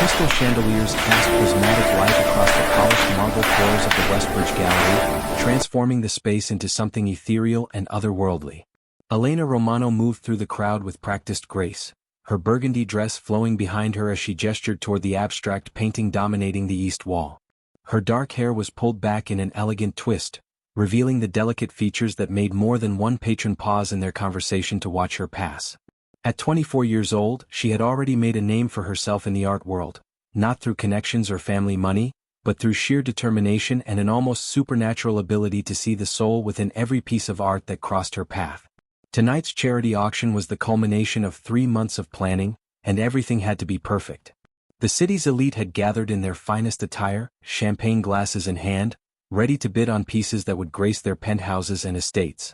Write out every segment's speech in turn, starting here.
crystal chandeliers cast prismatic light across the polished marble floors of the Westbridge Gallery, transforming the space into something ethereal and otherworldly. Elena Romano moved through the crowd with practiced grace, her burgundy dress flowing behind her as she gestured toward the abstract painting dominating the east wall. Her dark hair was pulled back in an elegant twist, revealing the delicate features that made more than one patron pause in their conversation to watch her pass. At 24 years old, she had already made a name for herself in the art world, not through connections or family money, but through sheer determination and an almost supernatural ability to see the soul within every piece of art that crossed her path. Tonight's charity auction was the culmination of 3 months of planning, and everything had to be perfect. The city's elite had gathered in their finest attire, champagne glasses in hand, ready to bid on pieces that would grace their penthouses and estates.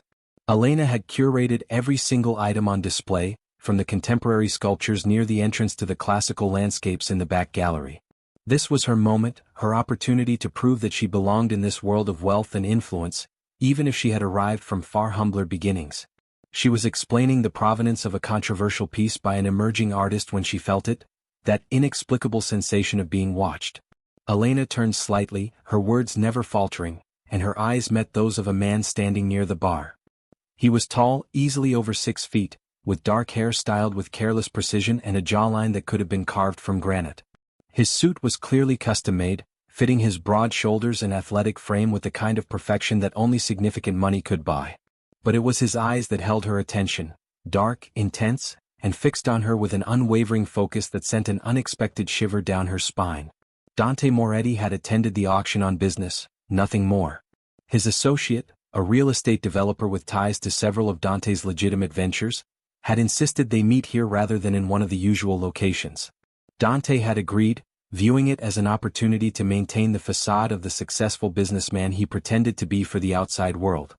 Elena had curated every single item on display, from the contemporary sculptures near the entrance to the classical landscapes in the back gallery. This was her moment, her opportunity to prove that she belonged in this world of wealth and influence, even if she had arrived from far humbler beginnings. She was explaining the provenance of a controversial piece by an emerging artist when she felt it, that inexplicable sensation of being watched. Elena turned slightly, her words never faltering, and her eyes met those of a man standing near the bar. He was tall, easily over 6 feet, with dark hair styled with careless precision and a jawline that could have been carved from granite. His suit was clearly custom-made, fitting his broad shoulders and athletic frame with the kind of perfection that only significant money could buy. But it was his eyes that held her attention, dark, intense, and fixed on her with an unwavering focus that sent an unexpected shiver down her spine. Dante Moretti had attended the auction on business, nothing more. His associate, a real estate developer with ties to several of Dante's legitimate ventures, had insisted they meet here rather than in one of the usual locations. Dante had agreed, viewing it as an opportunity to maintain the facade of the successful businessman he pretended to be for the outside world.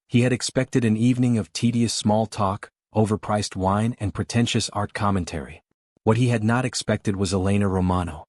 He had expected an evening of tedious small talk, overpriced wine and pretentious art commentary. What he had not expected was Elena Romano.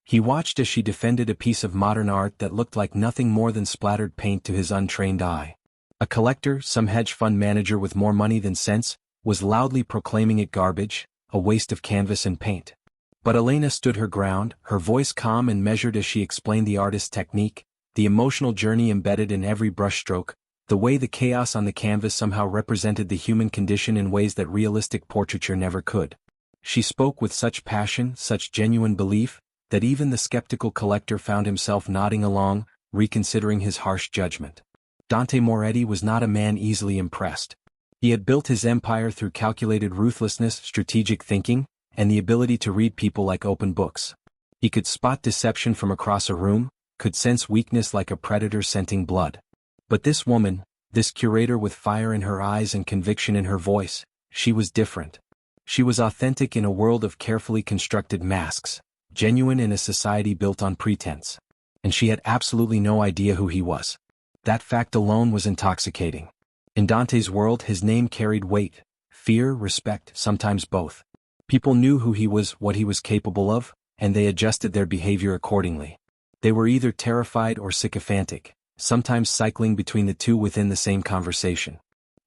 He watched as she defended a piece of modern art that looked like nothing more than splattered paint to his untrained eye. A collector, some hedge fund manager with more money than sense, was loudly proclaiming it garbage, a waste of canvas and paint. But Elena stood her ground, her voice calm and measured as she explained the artist's technique, the emotional journey embedded in every brushstroke, the way the chaos on the canvas somehow represented the human condition in ways that realistic portraiture never could. She spoke with such passion, such genuine belief, that even the skeptical collector found himself nodding along, reconsidering his harsh judgment. Dante Moretti was not a man easily impressed. He had built his empire through calculated ruthlessness, strategic thinking, and the ability to read people like open books. He could spot deception from across a room, could sense weakness like a predator scenting blood. But this woman, this curator with fire in her eyes and conviction in her voice, she was different. She was authentic in a world of carefully constructed masks, genuine in a society built on pretense. And she had absolutely no idea who he was. That fact alone was intoxicating. In Dante's world, his name carried weight, fear, respect, sometimes both. People knew who he was, what he was capable of, and they adjusted their behavior accordingly. They were either terrified or sycophantic, sometimes cycling between the two within the same conversation.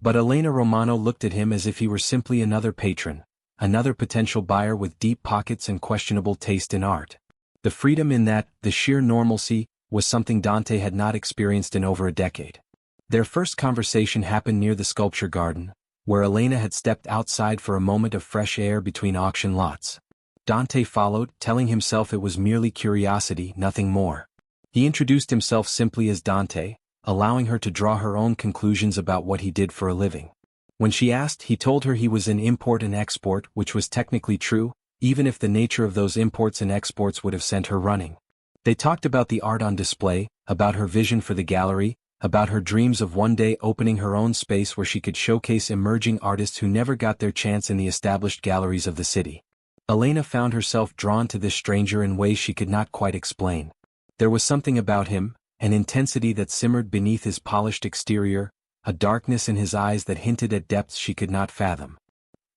But Elena Romano looked at him as if he were simply another patron, another potential buyer with deep pockets and questionable taste in art. The freedom in that, the sheer normalcy, was something Dante had not experienced in over a decade. Their first conversation happened near the sculpture garden, where Elena had stepped outside for a moment of fresh air between auction lots. Dante followed, telling himself it was merely curiosity, nothing more. He introduced himself simply as Dante, allowing her to draw her own conclusions about what he did for a living. When she asked, he told her he was in import and export, which was technically true, even if the nature of those imports and exports would have sent her running. They talked about the art on display, about her vision for the gallery, about her dreams of one day opening her own space where she could showcase emerging artists who never got their chance in the established galleries of the city. Elena found herself drawn to this stranger in ways she could not quite explain. There was something about him, an intensity that simmered beneath his polished exterior, a darkness in his eyes that hinted at depths she could not fathom.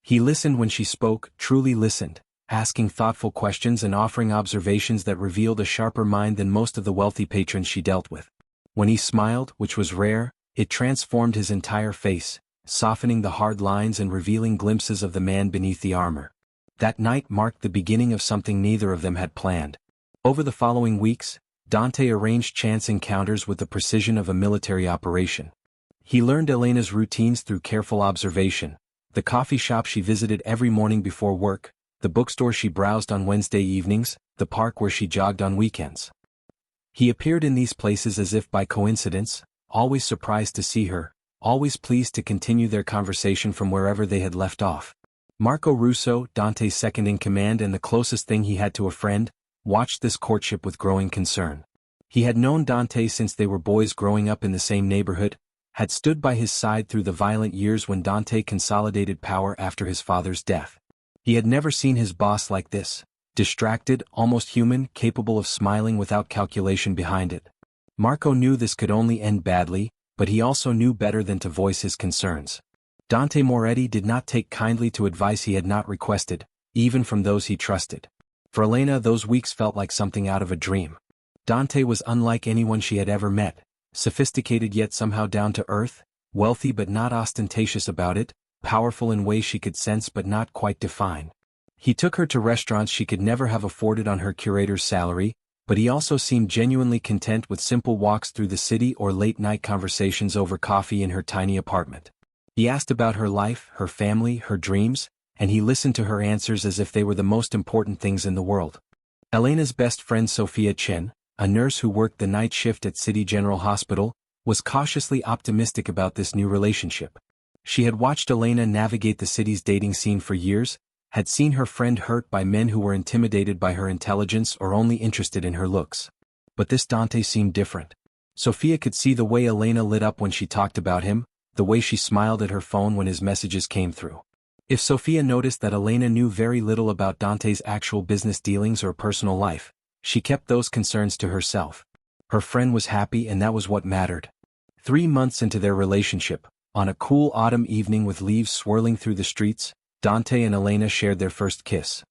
He listened when she spoke, truly listened, asking thoughtful questions and offering observations that revealed a sharper mind than most of the wealthy patrons she dealt with. When he smiled, which was rare, it transformed his entire face, softening the hard lines and revealing glimpses of the man beneath the armor. That night marked the beginning of something neither of them had planned. Over the following weeks, Dante arranged chance encounters with the precision of a military operation. He learned Elena's routines through careful observation: the coffee shop she visited every morning before work, the bookstore she browsed on Wednesday evenings, the park where she jogged on weekends. He appeared in these places as if by coincidence, always surprised to see her, always pleased to continue their conversation from wherever they had left off. Marco Russo, Dante's second-in-command and the closest thing he had to a friend, watched this courtship with growing concern. He had known Dante since they were boys growing up in the same neighborhood, had stood by his side through the violent years when Dante consolidated power after his father's death. He had never seen his boss like this, distracted, almost human, capable of smiling without calculation behind it. Marco knew this could only end badly, but he also knew better than to voice his concerns. Dante Moretti did not take kindly to advice he had not requested, even from those he trusted. For Elena, those weeks felt like something out of a dream. Dante was unlike anyone she had ever met, sophisticated yet somehow down to earth, wealthy but not ostentatious about it, powerful in ways she could sense but not quite define. He took her to restaurants she could never have afforded on her curator's salary, but he also seemed genuinely content with simple walks through the city or late-night conversations over coffee in her tiny apartment. He asked about her life, her family, her dreams, and he listened to her answers as if they were the most important things in the world. Elena's best friend Sophia Chen, a nurse who worked the night shift at City General Hospital, was cautiously optimistic about this new relationship. She had watched Elena navigate the city's dating scene for years, had seen her friend hurt by men who were intimidated by her intelligence or only interested in her looks. But this Dante seemed different. Sophia could see the way Elena lit up when she talked about him, the way she smiled at her phone when his messages came through. If Sophia noticed that Elena knew very little about Dante's actual business dealings or personal life, she kept those concerns to herself. Her friend was happy and that was what mattered. 3 months into their relationship, on a cool autumn evening with leaves swirling through the streets, Dante and Elena shared their first kiss.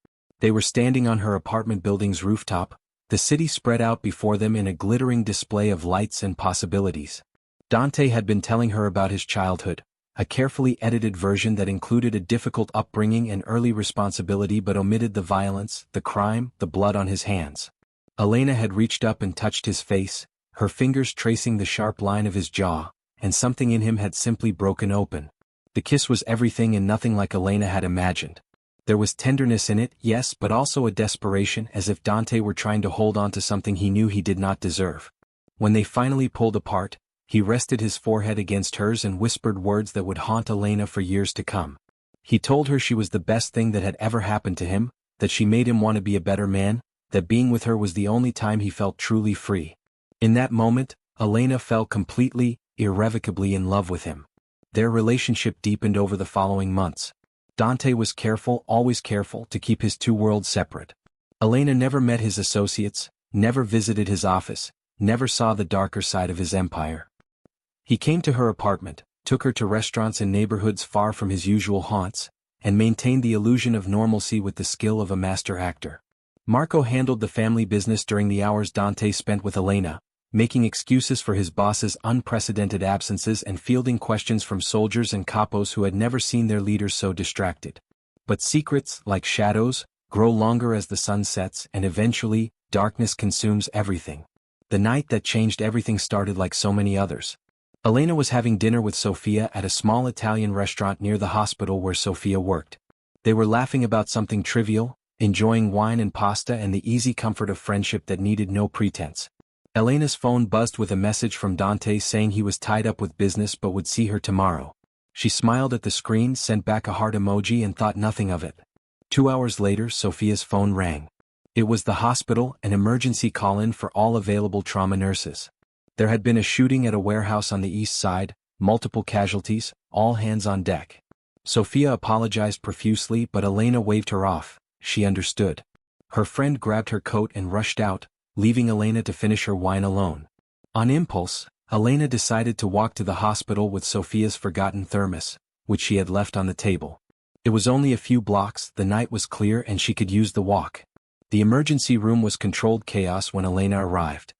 They were standing on her apartment building's rooftop, the city spread out before them in a glittering display of lights and possibilities. Dante had been telling her about his childhood, a carefully edited version that included a difficult upbringing and early responsibility but omitted the violence, the crime, the blood on his hands. Elena had reached up and touched his face, her fingers tracing the sharp line of his jaw, and something in him had simply broken open. The kiss was everything and nothing like Elena had imagined. There was tenderness in it, yes, but also a desperation, as if Dante were trying to hold on to something he knew he did not deserve. When they finally pulled apart, he rested his forehead against hers and whispered words that would haunt Elena for years to come. He told her she was the best thing that had ever happened to him, that she made him want to be a better man, that being with her was the only time he felt truly free. In that moment, Elena fell completely, irrevocably in love with him. Their relationship deepened over the following months. Dante was careful, always careful, to keep his two worlds separate. Elena never met his associates, never visited his office, never saw the darker side of his empire. He came to her apartment, took her to restaurants in neighborhoods far from his usual haunts, and maintained the illusion of normalcy with the skill of a master actor. Marco handled the family business during the hours Dante spent with Elena, making excuses for his boss's unprecedented absences and fielding questions from soldiers and capos who had never seen their leaders so distracted. But secrets, like shadows, grow longer as the sun sets and eventually, darkness consumes everything. The night that changed everything started like so many others. Elena was having dinner with Sophia at a small Italian restaurant near the hospital where Sophia worked. They were laughing about something trivial, enjoying wine and pasta and the easy comfort of friendship that needed no pretense. Elena's phone buzzed with a message from Dante saying he was tied up with business but would see her tomorrow. She smiled at the screen, sent back a heart emoji and thought nothing of it. 2 hours later, Sophia's phone rang. It was the hospital, an emergency call-in for all available trauma nurses. There had been a shooting at a warehouse on the east side, multiple casualties, all hands on deck. Sophia apologized profusely but Elena waved her off. She understood. Her friend grabbed her coat and rushed out, leaving Elena to finish her wine alone. On impulse, Elena decided to walk to the hospital with Sophia's forgotten thermos, which she had left on the table. It was only a few blocks, the night was clear and she could use the walk. The emergency room was controlled chaos when Elena arrived.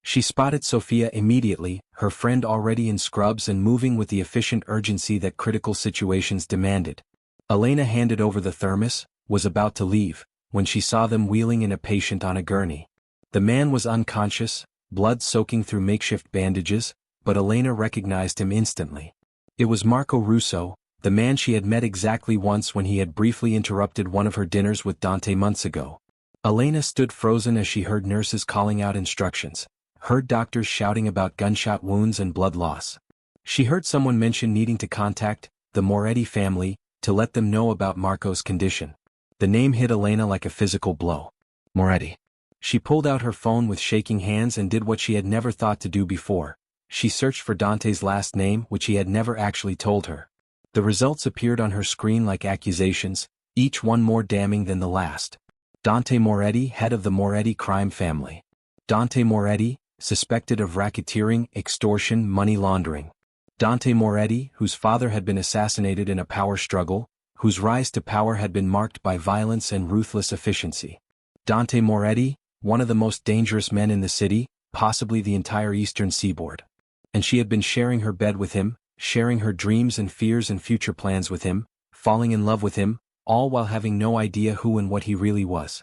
She spotted Sophia immediately, her friend already in scrubs and moving with the efficient urgency that critical situations demanded. Elena handed over the thermos, was about to leave, when she saw them wheeling in a patient on a gurney. The man was unconscious, blood soaking through makeshift bandages, but Elena recognized him instantly. It was Marco Russo, the man she had met exactly once when he had briefly interrupted one of her dinners with Dante months ago. Elena stood frozen as she heard nurses calling out instructions, heard doctors shouting about gunshot wounds and blood loss. She heard someone mention needing to contact the Moretti family to let them know about Marco's condition. The name hit Elena like a physical blow. Moretti. She pulled out her phone with shaking hands and did what she had never thought to do before. She searched for Dante's last name, which he had never actually told her. The results appeared on her screen like accusations, each one more damning than the last. Dante Moretti, head of the Moretti crime family. Dante Moretti, suspected of racketeering, extortion, money laundering. Dante Moretti, whose father had been assassinated in a power struggle, whose rise to power had been marked by violence and ruthless efficiency. Dante Moretti, one of the most dangerous men in the city, possibly the entire eastern seaboard. And she had been sharing her bed with him, sharing her dreams and fears and future plans with him, falling in love with him, all while having no idea who and what he really was.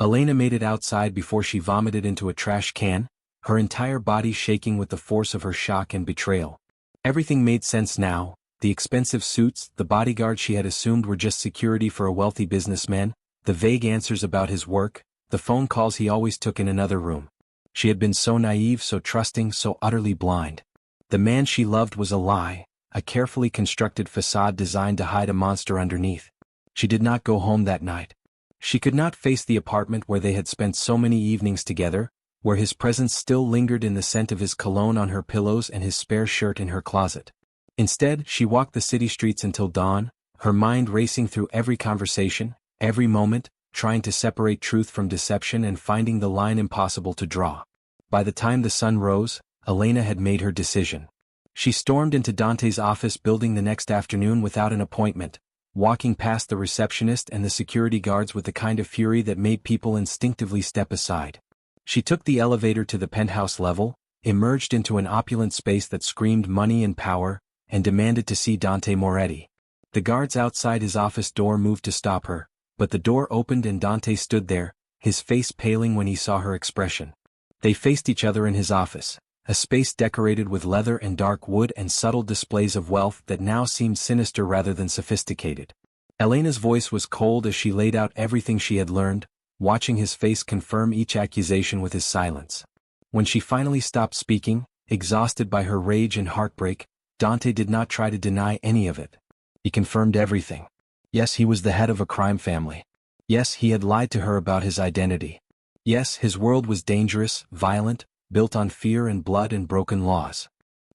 Elena made it outside before she vomited into a trash can, her entire body shaking with the force of her shock and betrayal. Everything made sense now. The expensive suits, the bodyguards she had assumed were just security for a wealthy businessman, the vague answers about his work, the phone calls he always took in another room. She had been so naive, so trusting, so utterly blind. The man she loved was a lie, a carefully constructed facade designed to hide a monster underneath. She did not go home that night. She could not face the apartment where they had spent so many evenings together, where his presence still lingered in the scent of his cologne on her pillows and his spare shirt in her closet. Instead, she walked the city streets until dawn, her mind racing through every conversation, every moment, trying to separate truth from deception and finding the line impossible to draw. By the time the sun rose, Elena had made her decision. She stormed into Dante's office building the next afternoon without an appointment, walking past the receptionist and the security guards with the kind of fury that made people instinctively step aside. She took the elevator to the penthouse level, emerged into an opulent space that screamed money and power, and demanded to see Dante Moretti. The guards outside his office door moved to stop her, but the door opened and Dante stood there, his face paling when he saw her expression. They faced each other in his office, a space decorated with leather and dark wood and subtle displays of wealth that now seemed sinister rather than sophisticated. Elena's voice was cold as she laid out everything she had learned, watching his face confirm each accusation with his silence. When she finally stopped speaking, exhausted by her rage and heartbreak, Dante did not try to deny any of it. He confirmed everything. Yes, he was the head of a crime family. Yes, he had lied to her about his identity. Yes, his world was dangerous, violent, built on fear and blood and broken laws.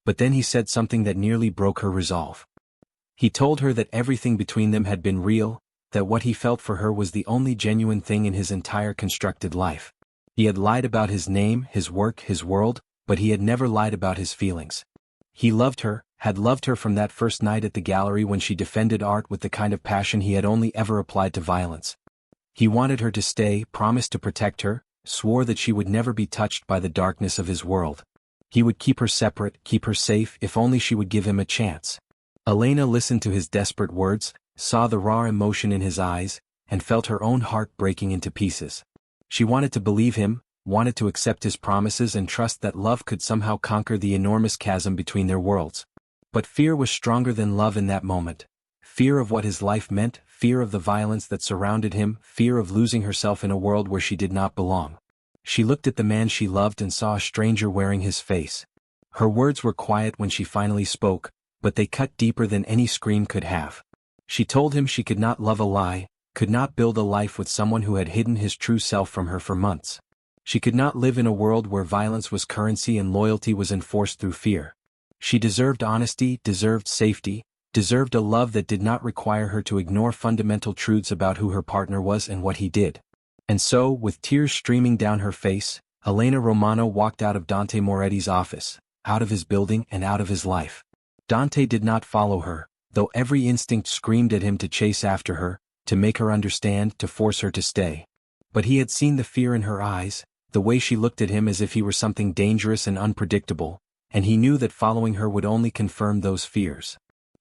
But then he said something that nearly broke her resolve. He told her that everything between them had been real, that what he felt for her was the only genuine thing in his entire constructed life. He had lied about his name, his work, his world, but he had never lied about his feelings. He loved her, had loved her from that first night at the gallery when she defended art with the kind of passion he had only ever applied to violence. He wanted her to stay, promised to protect her, swore that she would never be touched by the darkness of his world. He would keep her separate, keep her safe, if only she would give him a chance. Elena listened to his desperate words, saw the raw emotion in his eyes, and felt her own heart breaking into pieces. She wanted to believe him, wanted to accept his promises and trust that love could somehow conquer the enormous chasm between their worlds. But fear was stronger than love in that moment. Fear of what his life meant, fear of the violence that surrounded him, fear of losing herself in a world where she did not belong. She looked at the man she loved and saw a stranger wearing his face. Her words were quiet when she finally spoke, but they cut deeper than any scream could have. She told him she could not love a lie, could not build a life with someone who had hidden his true self from her for months. She could not live in a world where violence was currency and loyalty was enforced through fear. She deserved honesty, deserved safety, deserved a love that did not require her to ignore fundamental truths about who her partner was and what he did. And so, with tears streaming down her face, Elena Romano walked out of Dante Moretti's office, out of his building and out of his life. Dante did not follow her, though every instinct screamed at him to chase after her, to make her understand, to force her to stay. But he had seen the fear in her eyes, the way she looked at him as if he were something dangerous and unpredictable, and he knew that following her would only confirm those fears.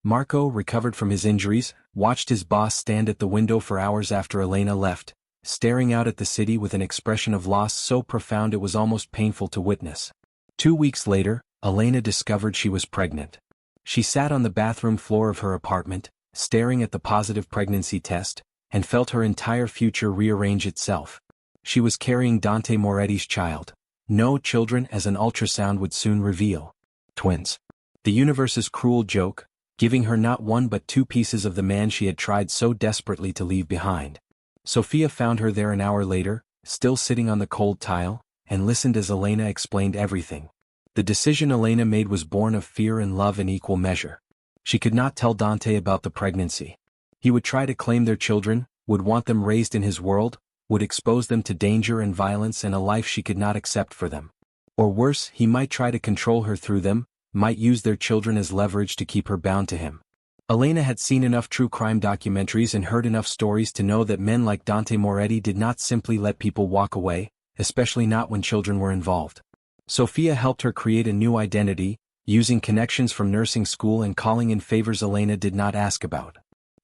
Marco, recovered from his injuries, watched his boss stand at the window for hours after Elena left, staring out at the city with an expression of loss so profound it was almost painful to witness. 2 weeks later, Elena discovered she was pregnant. She sat on the bathroom floor of her apartment, staring at the positive pregnancy test, and felt her entire future rearrange itself. She was carrying Dante Moretti's child. No children, as an ultrasound would soon reveal. Twins. The universe's cruel joke, giving her not one but two pieces of the man she had tried so desperately to leave behind. Sophia found her there an hour later, still sitting on the cold tile, and listened as Elena explained everything. The decision Elena made was born of fear and love in equal measure. She could not tell Dante about the pregnancy. He would try to claim their children, would want them raised in his world, would expose them to danger and violence and a life she could not accept for them. Or worse, he might try to control her through them, might use their children as leverage to keep her bound to him. Elena had seen enough true crime documentaries and heard enough stories to know that men like Dante Moretti did not simply let people walk away, especially not when children were involved. Sophia helped her create a new identity, using connections from nursing school and calling in favors Elena did not ask about.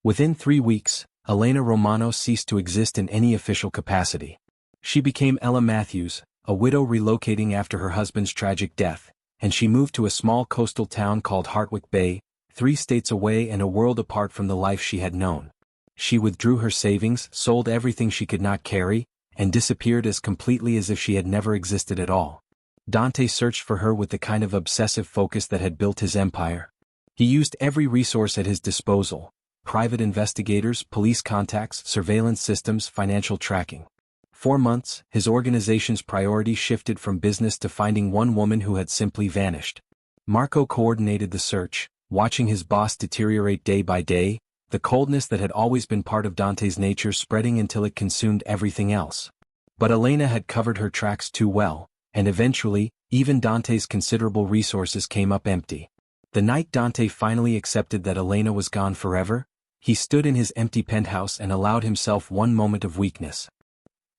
Within 3 weeks, Elena Romano ceased to exist in any official capacity. She became Ella Matthews, a widow relocating after her husband's tragic death, and she moved to a small coastal town called Heartbroken Bay, 3 states away and a world apart from the life she had known. She withdrew her savings, sold everything she could not carry, and disappeared as completely as if she had never existed at all. Dante searched for her with the kind of obsessive focus that had built his empire. He used every resource at his disposal: private investigators, police contacts, surveillance systems, financial tracking. 4 months, his organization's priority shifted from business to finding one woman who had simply vanished. Marco coordinated the search, watching his boss deteriorate day by day, the coldness that had always been part of Dante's nature spreading until it consumed everything else. But Elena had covered her tracks too well, and eventually, even Dante's considerable resources came up empty. The night Dante finally accepted that Elena was gone forever, he stood in his empty penthouse and allowed himself one moment of weakness.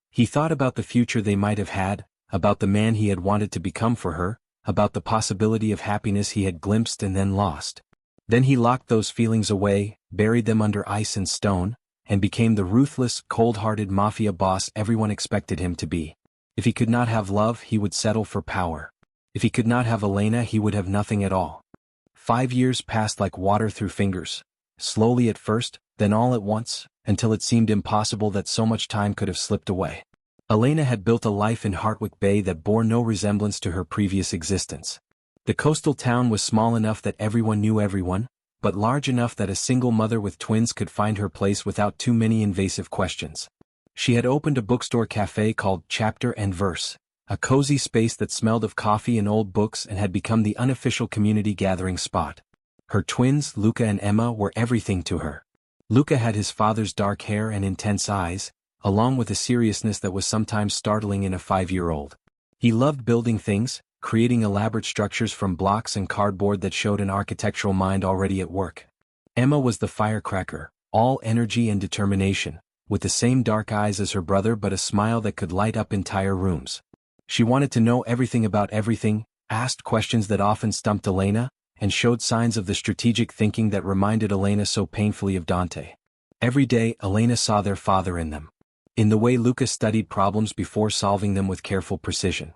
He thought about the future they might have had, about the man he had wanted to become for her, about the possibility of happiness he had glimpsed and then lost. Then he locked those feelings away, buried them under ice and stone, and became the ruthless, cold-hearted mafia boss everyone expected him to be. If he could not have love, he would settle for power. If he could not have Elena, he would have nothing at all. 5 years passed like water through fingers, slowly at first, then all at once, until it seemed impossible that so much time could have slipped away. Elena had built a life in Heartbroken Bay that bore no resemblance to her previous existence. The coastal town was small enough that everyone knew everyone, but large enough that a single mother with twins could find her place without too many invasive questions. She had opened a bookstore cafe called Chapter and Verse, a cozy space that smelled of coffee and old books and had become the unofficial community gathering spot. Her twins, Luca and Emma, were everything to her. Luca had his father's dark hair and intense eyes, along with a seriousness that was sometimes startling in a 5-year-old. He loved building things, creating elaborate structures from blocks and cardboard that showed an architectural mind already at work. Emma was the firecracker, all energy and determination, with the same dark eyes as her brother but a smile that could light up entire rooms. She wanted to know everything about everything, asked questions that often stumped Elena, and showed signs of the strategic thinking that reminded Elena so painfully of Dante. Every day, Elena saw their father in them. In the way Luca studied problems before solving them with careful precision.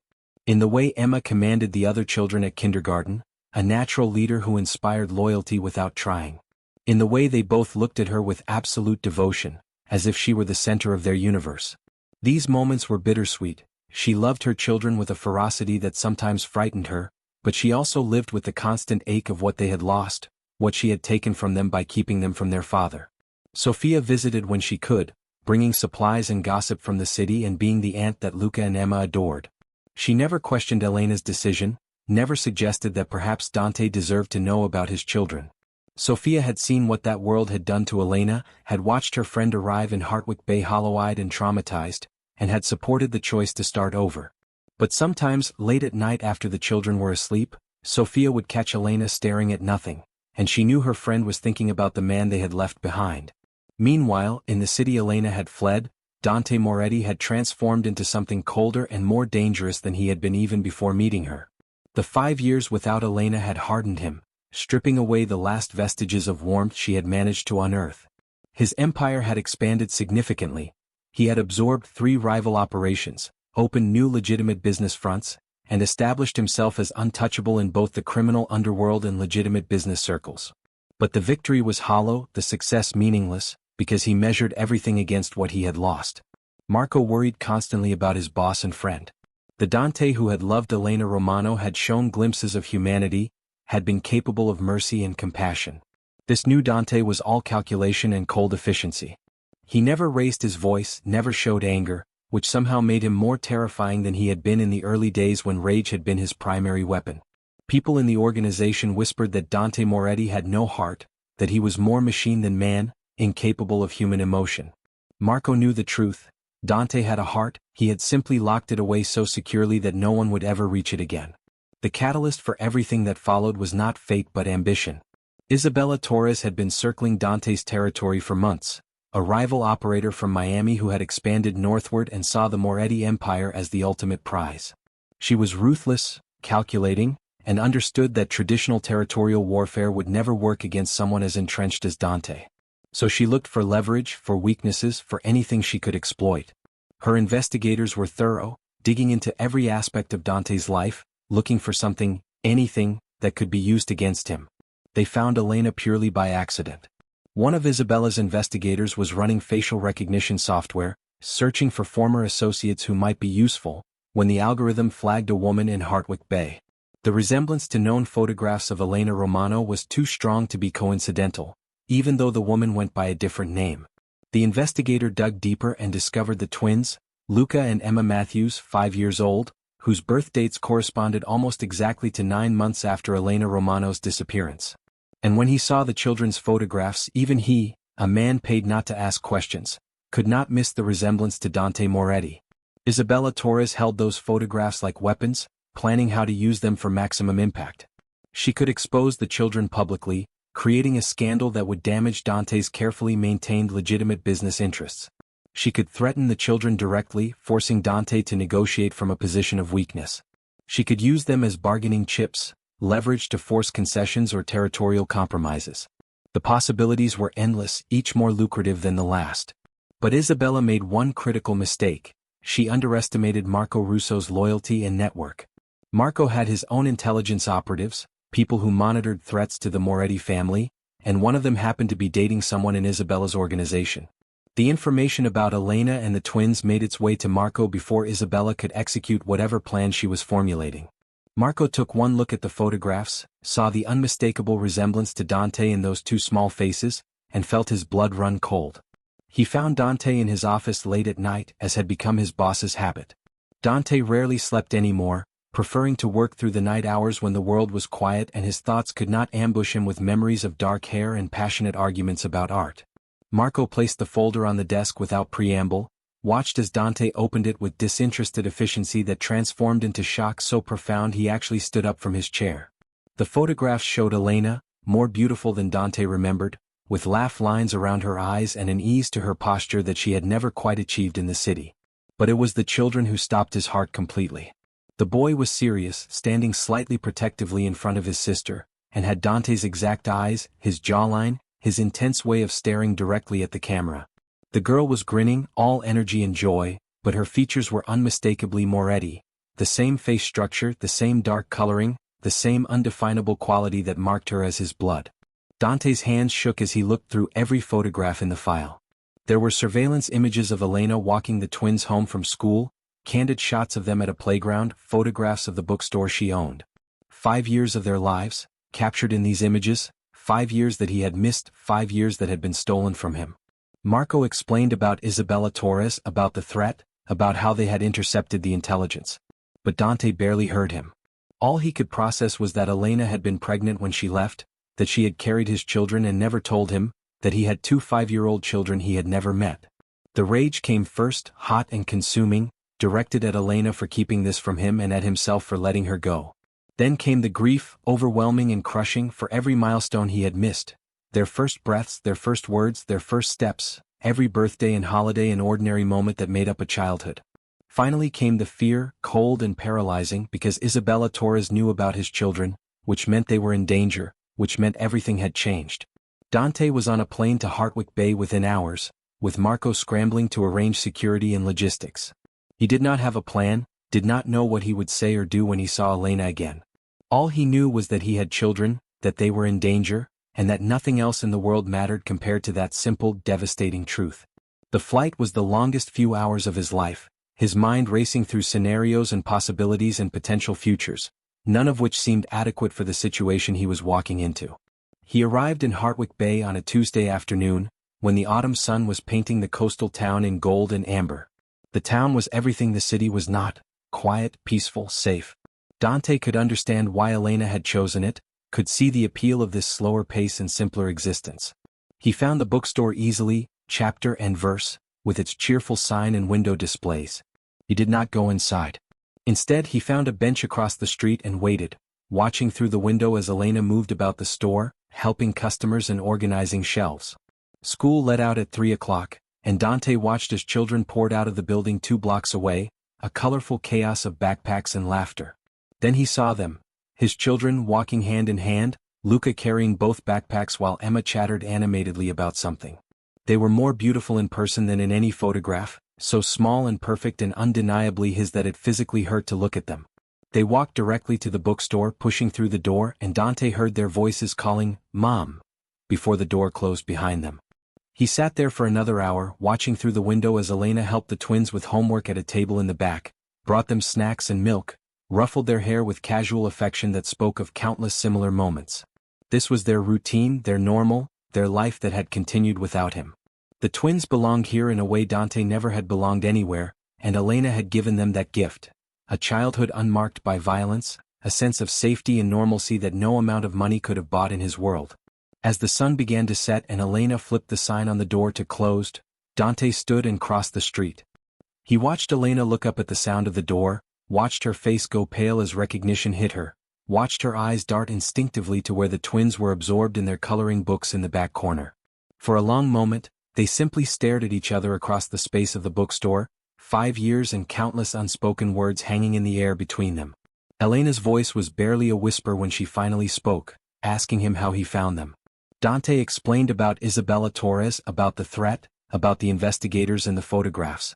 In the way Emma commanded the other children at kindergarten, a natural leader who inspired loyalty without trying. In the way they both looked at her with absolute devotion, as if she were the center of their universe. These moments were bittersweet. She loved her children with a ferocity that sometimes frightened her, but she also lived with the constant ache of what they had lost, what she had taken from them by keeping them from their father. Sophia visited when she could, bringing supplies and gossip from the city and being the aunt that Luca and Emma adored. She never questioned Elena's decision, never suggested that perhaps Dante deserved to know about his children. Sophia had seen what that world had done to Elena, had watched her friend arrive in Heartbroken Bay hollow-eyed and traumatized, and had supported the choice to start over. But sometimes, late at night after the children were asleep, Sophia would catch Elena staring at nothing, and she knew her friend was thinking about the man they had left behind. Meanwhile, in the city Elena had fled, Dante Moretti had transformed into something colder and more dangerous than he had been even before meeting her. The 5 years without Elena had hardened him, stripping away the last vestiges of warmth she had managed to unearth. His empire had expanded significantly. He had absorbed 3 rival operations, opened new legitimate business fronts, and established himself as untouchable in both the criminal underworld and legitimate business circles. But the victory was hollow, the success meaningless, because he measured everything against what he had lost. Marco worried constantly about his boss and friend. The Dante who had loved Elena Romano had shown glimpses of humanity, had been capable of mercy and compassion. This new Dante was all calculation and cold efficiency. He never raised his voice, never showed anger, which somehow made him more terrifying than he had been in the early days when rage had been his primary weapon. People in the organization whispered that Dante Moretti had no heart, that he was more machine than man, incapable of human emotion. Marco knew the truth. Dante had a heart, he had simply locked it away so securely that no one would ever reach it again. The catalyst for everything that followed was not fate but ambition. Isabella Torres had been circling Dante's territory for months, a rival operator from Miami who had expanded northward and saw the Moretti empire as the ultimate prize. She was ruthless, calculating, and understood that traditional territorial warfare would never work against someone as entrenched as Dante. So she looked for leverage, for weaknesses, for anything she could exploit. Her investigators were thorough, digging into every aspect of Dante's life, looking for something, anything, that could be used against him. They found Elena purely by accident. One of Isabella's investigators was running facial recognition software, searching for former associates who might be useful, when the algorithm flagged a woman in Heartbroken Bay. The resemblance to known photographs of Elena Romano was too strong to be coincidental, even though the woman went by a different name. The investigator dug deeper and discovered the twins, Luca and Emma Matthews, 5 years old, whose birth dates corresponded almost exactly to 9 months after Elena Romano's disappearance. And when he saw the children's photographs, even he, a man paid not to ask questions, could not miss the resemblance to Dante Moretti. Isabella Torres held those photographs like weapons, planning how to use them for maximum impact. She could expose the children publicly, creating a scandal that would damage Dante's carefully maintained legitimate business interests. She could threaten the children directly, forcing Dante to negotiate from a position of weakness. She could use them as bargaining chips, leverage to force concessions or territorial compromises. The possibilities were endless, each more lucrative than the last. But Isabella made one critical mistake. She underestimated Marco Russo's loyalty and network. Marco had his own intelligence operatives, people who monitored threats to the Moretti family, and one of them happened to be dating someone in Isabella's organization. The information about Elena and the twins made its way to Marco before Isabella could execute whatever plan she was formulating. Marco took one look at the photographs, saw the unmistakable resemblance to Dante in those 2 small faces, and felt his blood run cold. He found Dante in his office late at night, as had become his boss's habit. Dante rarely slept anymore, preferring to work through the night hours when the world was quiet and his thoughts could not ambush him with memories of dark hair and passionate arguments about art. Marco placed the folder on the desk without preamble, watched as Dante opened it with disinterested efficiency that transformed into shock so profound he actually stood up from his chair. The photographs showed Elena, more beautiful than Dante remembered, with laugh lines around her eyes and an ease to her posture that she had never quite achieved in the city. But it was the children who stopped his heart completely. The boy was serious, standing slightly protectively in front of his sister, and had Dante's exact eyes, his jawline, his intense way of staring directly at the camera. The girl was grinning, all energy and joy, but her features were unmistakably Moretti, the same face structure, the same dark coloring, the same undefinable quality that marked her as his blood. Dante's hands shook as he looked through every photograph in the file. There were surveillance images of Elena walking the twins home from school, candid shots of them at a playground, photographs of the bookstore she owned. 5 years of their lives, captured in these images, 5 years that he had missed, 5 years that had been stolen from him. Marco explained about Isabella Torres, about the threat, about how they had intercepted the intelligence. But Dante barely heard him. All he could process was that Elena had been pregnant when she left, that she had carried his children and never told him, that he had 2 5-year-old children he had never met. The rage came first, hot and consuming, directed at Elena for keeping this from him and at himself for letting her go. Then came the grief, overwhelming and crushing, for every milestone he had missed. Their first breaths, their first words, their first steps, every birthday and holiday and ordinary moment that made up a childhood. Finally came the fear, cold and paralyzing, because Isabella Torres knew about his children, which meant they were in danger, which meant everything had changed. Dante was on a plane to Heartbroken Bay within hours, with Marco scrambling to arrange security and logistics. He did not have a plan, did not know what he would say or do when he saw Elena again. All he knew was that he had children, that they were in danger, and that nothing else in the world mattered compared to that simple, devastating truth. The flight was the longest few hours of his life, his mind racing through scenarios and possibilities and potential futures, none of which seemed adequate for the situation he was walking into. He arrived in Heartbroken Bay on a Tuesday afternoon, when the autumn sun was painting the coastal town in gold and amber. The town was everything the city was not: quiet, peaceful, safe. Dante could understand why Elena had chosen it, could see the appeal of this slower pace and simpler existence. He found the bookstore easily, chapter and verse, with its cheerful sign and window displays. He did not go inside. Instead, he found a bench across the street and waited, watching through the window as Elena moved about the store, helping customers and organizing shelves. School let out at 3 o'clock, and Dante watched as children poured out of the building 2 blocks away, a colorful chaos of backpacks and laughter. Then he saw them, his children walking hand in hand, Luca carrying both backpacks while Emma chattered animatedly about something. They were more beautiful in person than in any photograph, so small and perfect and undeniably his that it physically hurt to look at them. They walked directly to the bookstore, pushing through the door, and Dante heard their voices calling, "Mom," before the door closed behind them. He sat there for another hour, watching through the window as Elena helped the twins with homework at a table in the back, brought them snacks and milk, ruffled their hair with casual affection that spoke of countless similar moments. This was their routine, their normal, their life that had continued without him. The twins belonged here in a way Dante never had belonged anywhere, and Elena had given them that gift: a childhood unmarked by violence, a sense of safety and normalcy that no amount of money could have bought in his world. As the sun began to set and Elena flipped the sign on the door to closed, Dante stood and crossed the street. He watched Elena look up at the sound of the door, watched her face go pale as recognition hit her, watched her eyes dart instinctively to where the twins were absorbed in their coloring books in the back corner. For a long moment, they simply stared at each other across the space of the bookstore, 5 years and countless unspoken words hanging in the air between them. Elena's voice was barely a whisper when she finally spoke, asking him how he found them. Dante explained about Isabella Torres, about the threat, about the investigators and the photographs.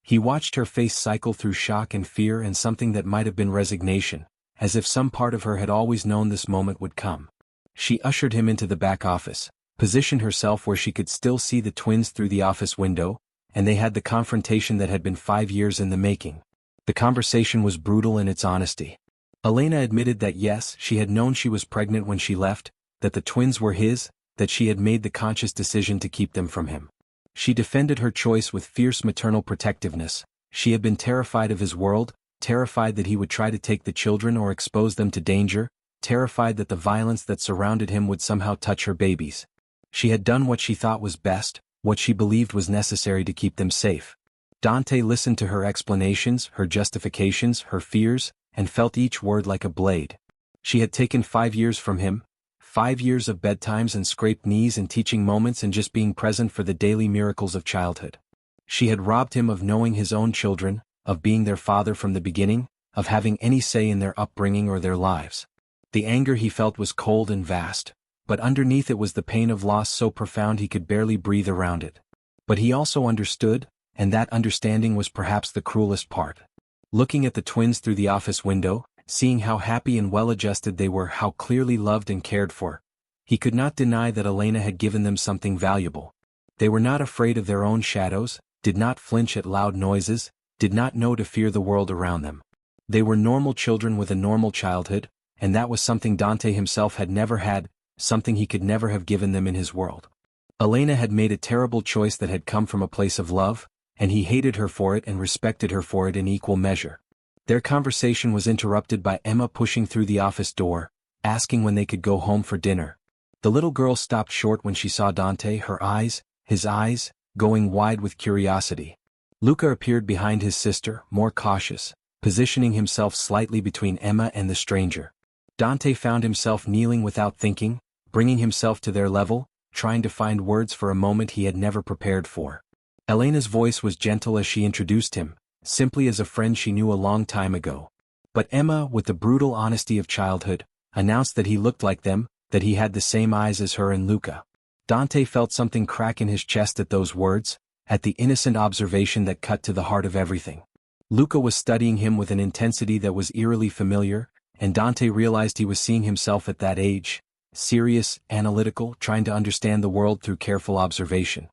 He watched her face cycle through shock and fear and something that might have been resignation, as if some part of her had always known this moment would come. She ushered him into the back office, positioned herself where she could still see the twins through the office window, and they had the confrontation that had been 5 years in the making. The conversation was brutal in its honesty. Elena admitted that yes, she had known she was pregnant when she left, that the twins were his, that she had made the conscious decision to keep them from him. She defended her choice with fierce maternal protectiveness. She had been terrified of his world, terrified that he would try to take the children or expose them to danger, terrified that the violence that surrounded him would somehow touch her babies. She had done what she thought was best, what she believed was necessary to keep them safe. Dante listened to her explanations, her justifications, her fears, and felt each word like a blade. She had taken 5 years from him, 5 years of bedtimes and scraped knees and teaching moments and just being present for the daily miracles of childhood. She had robbed him of knowing his own children, of being their father from the beginning, of having any say in their upbringing or their lives. The anger he felt was cold and vast, but underneath it was the pain of loss so profound he could barely breathe around it. But he also understood, and that understanding was perhaps the cruelest part. Looking at the twins through the office window, seeing how happy and well-adjusted they were, how clearly loved and cared for, he could not deny that Elena had given them something valuable. They were not afraid of their own shadows, did not flinch at loud noises, did not know to fear the world around them. They were normal children with a normal childhood, and that was something Dante himself had never had, something he could never have given them in his world. Elena had made a terrible choice that had come from a place of love, and he hated her for it and respected her for it in equal measure. Their conversation was interrupted by Emma pushing through the office door, asking when they could go home for dinner. The little girl stopped short when she saw Dante, her eyes, his eyes, going wide with curiosity. Luca appeared behind his sister, more cautious, positioning himself slightly between Emma and the stranger. Dante found himself kneeling without thinking, bringing himself to their level, trying to find words for a moment he had never prepared for. Elena's voice was gentle as she introduced him, simply as a friend she knew a long time ago. But Emma, with the brutal honesty of childhood, announced that he looked like them, that he had the same eyes as her and Luca. Dante felt something crack in his chest at those words, at the innocent observation that cut to the heart of everything. Luca was studying him with an intensity that was eerily familiar, and Dante realized he was seeing himself at that age, serious, analytical, trying to understand the world through careful observation.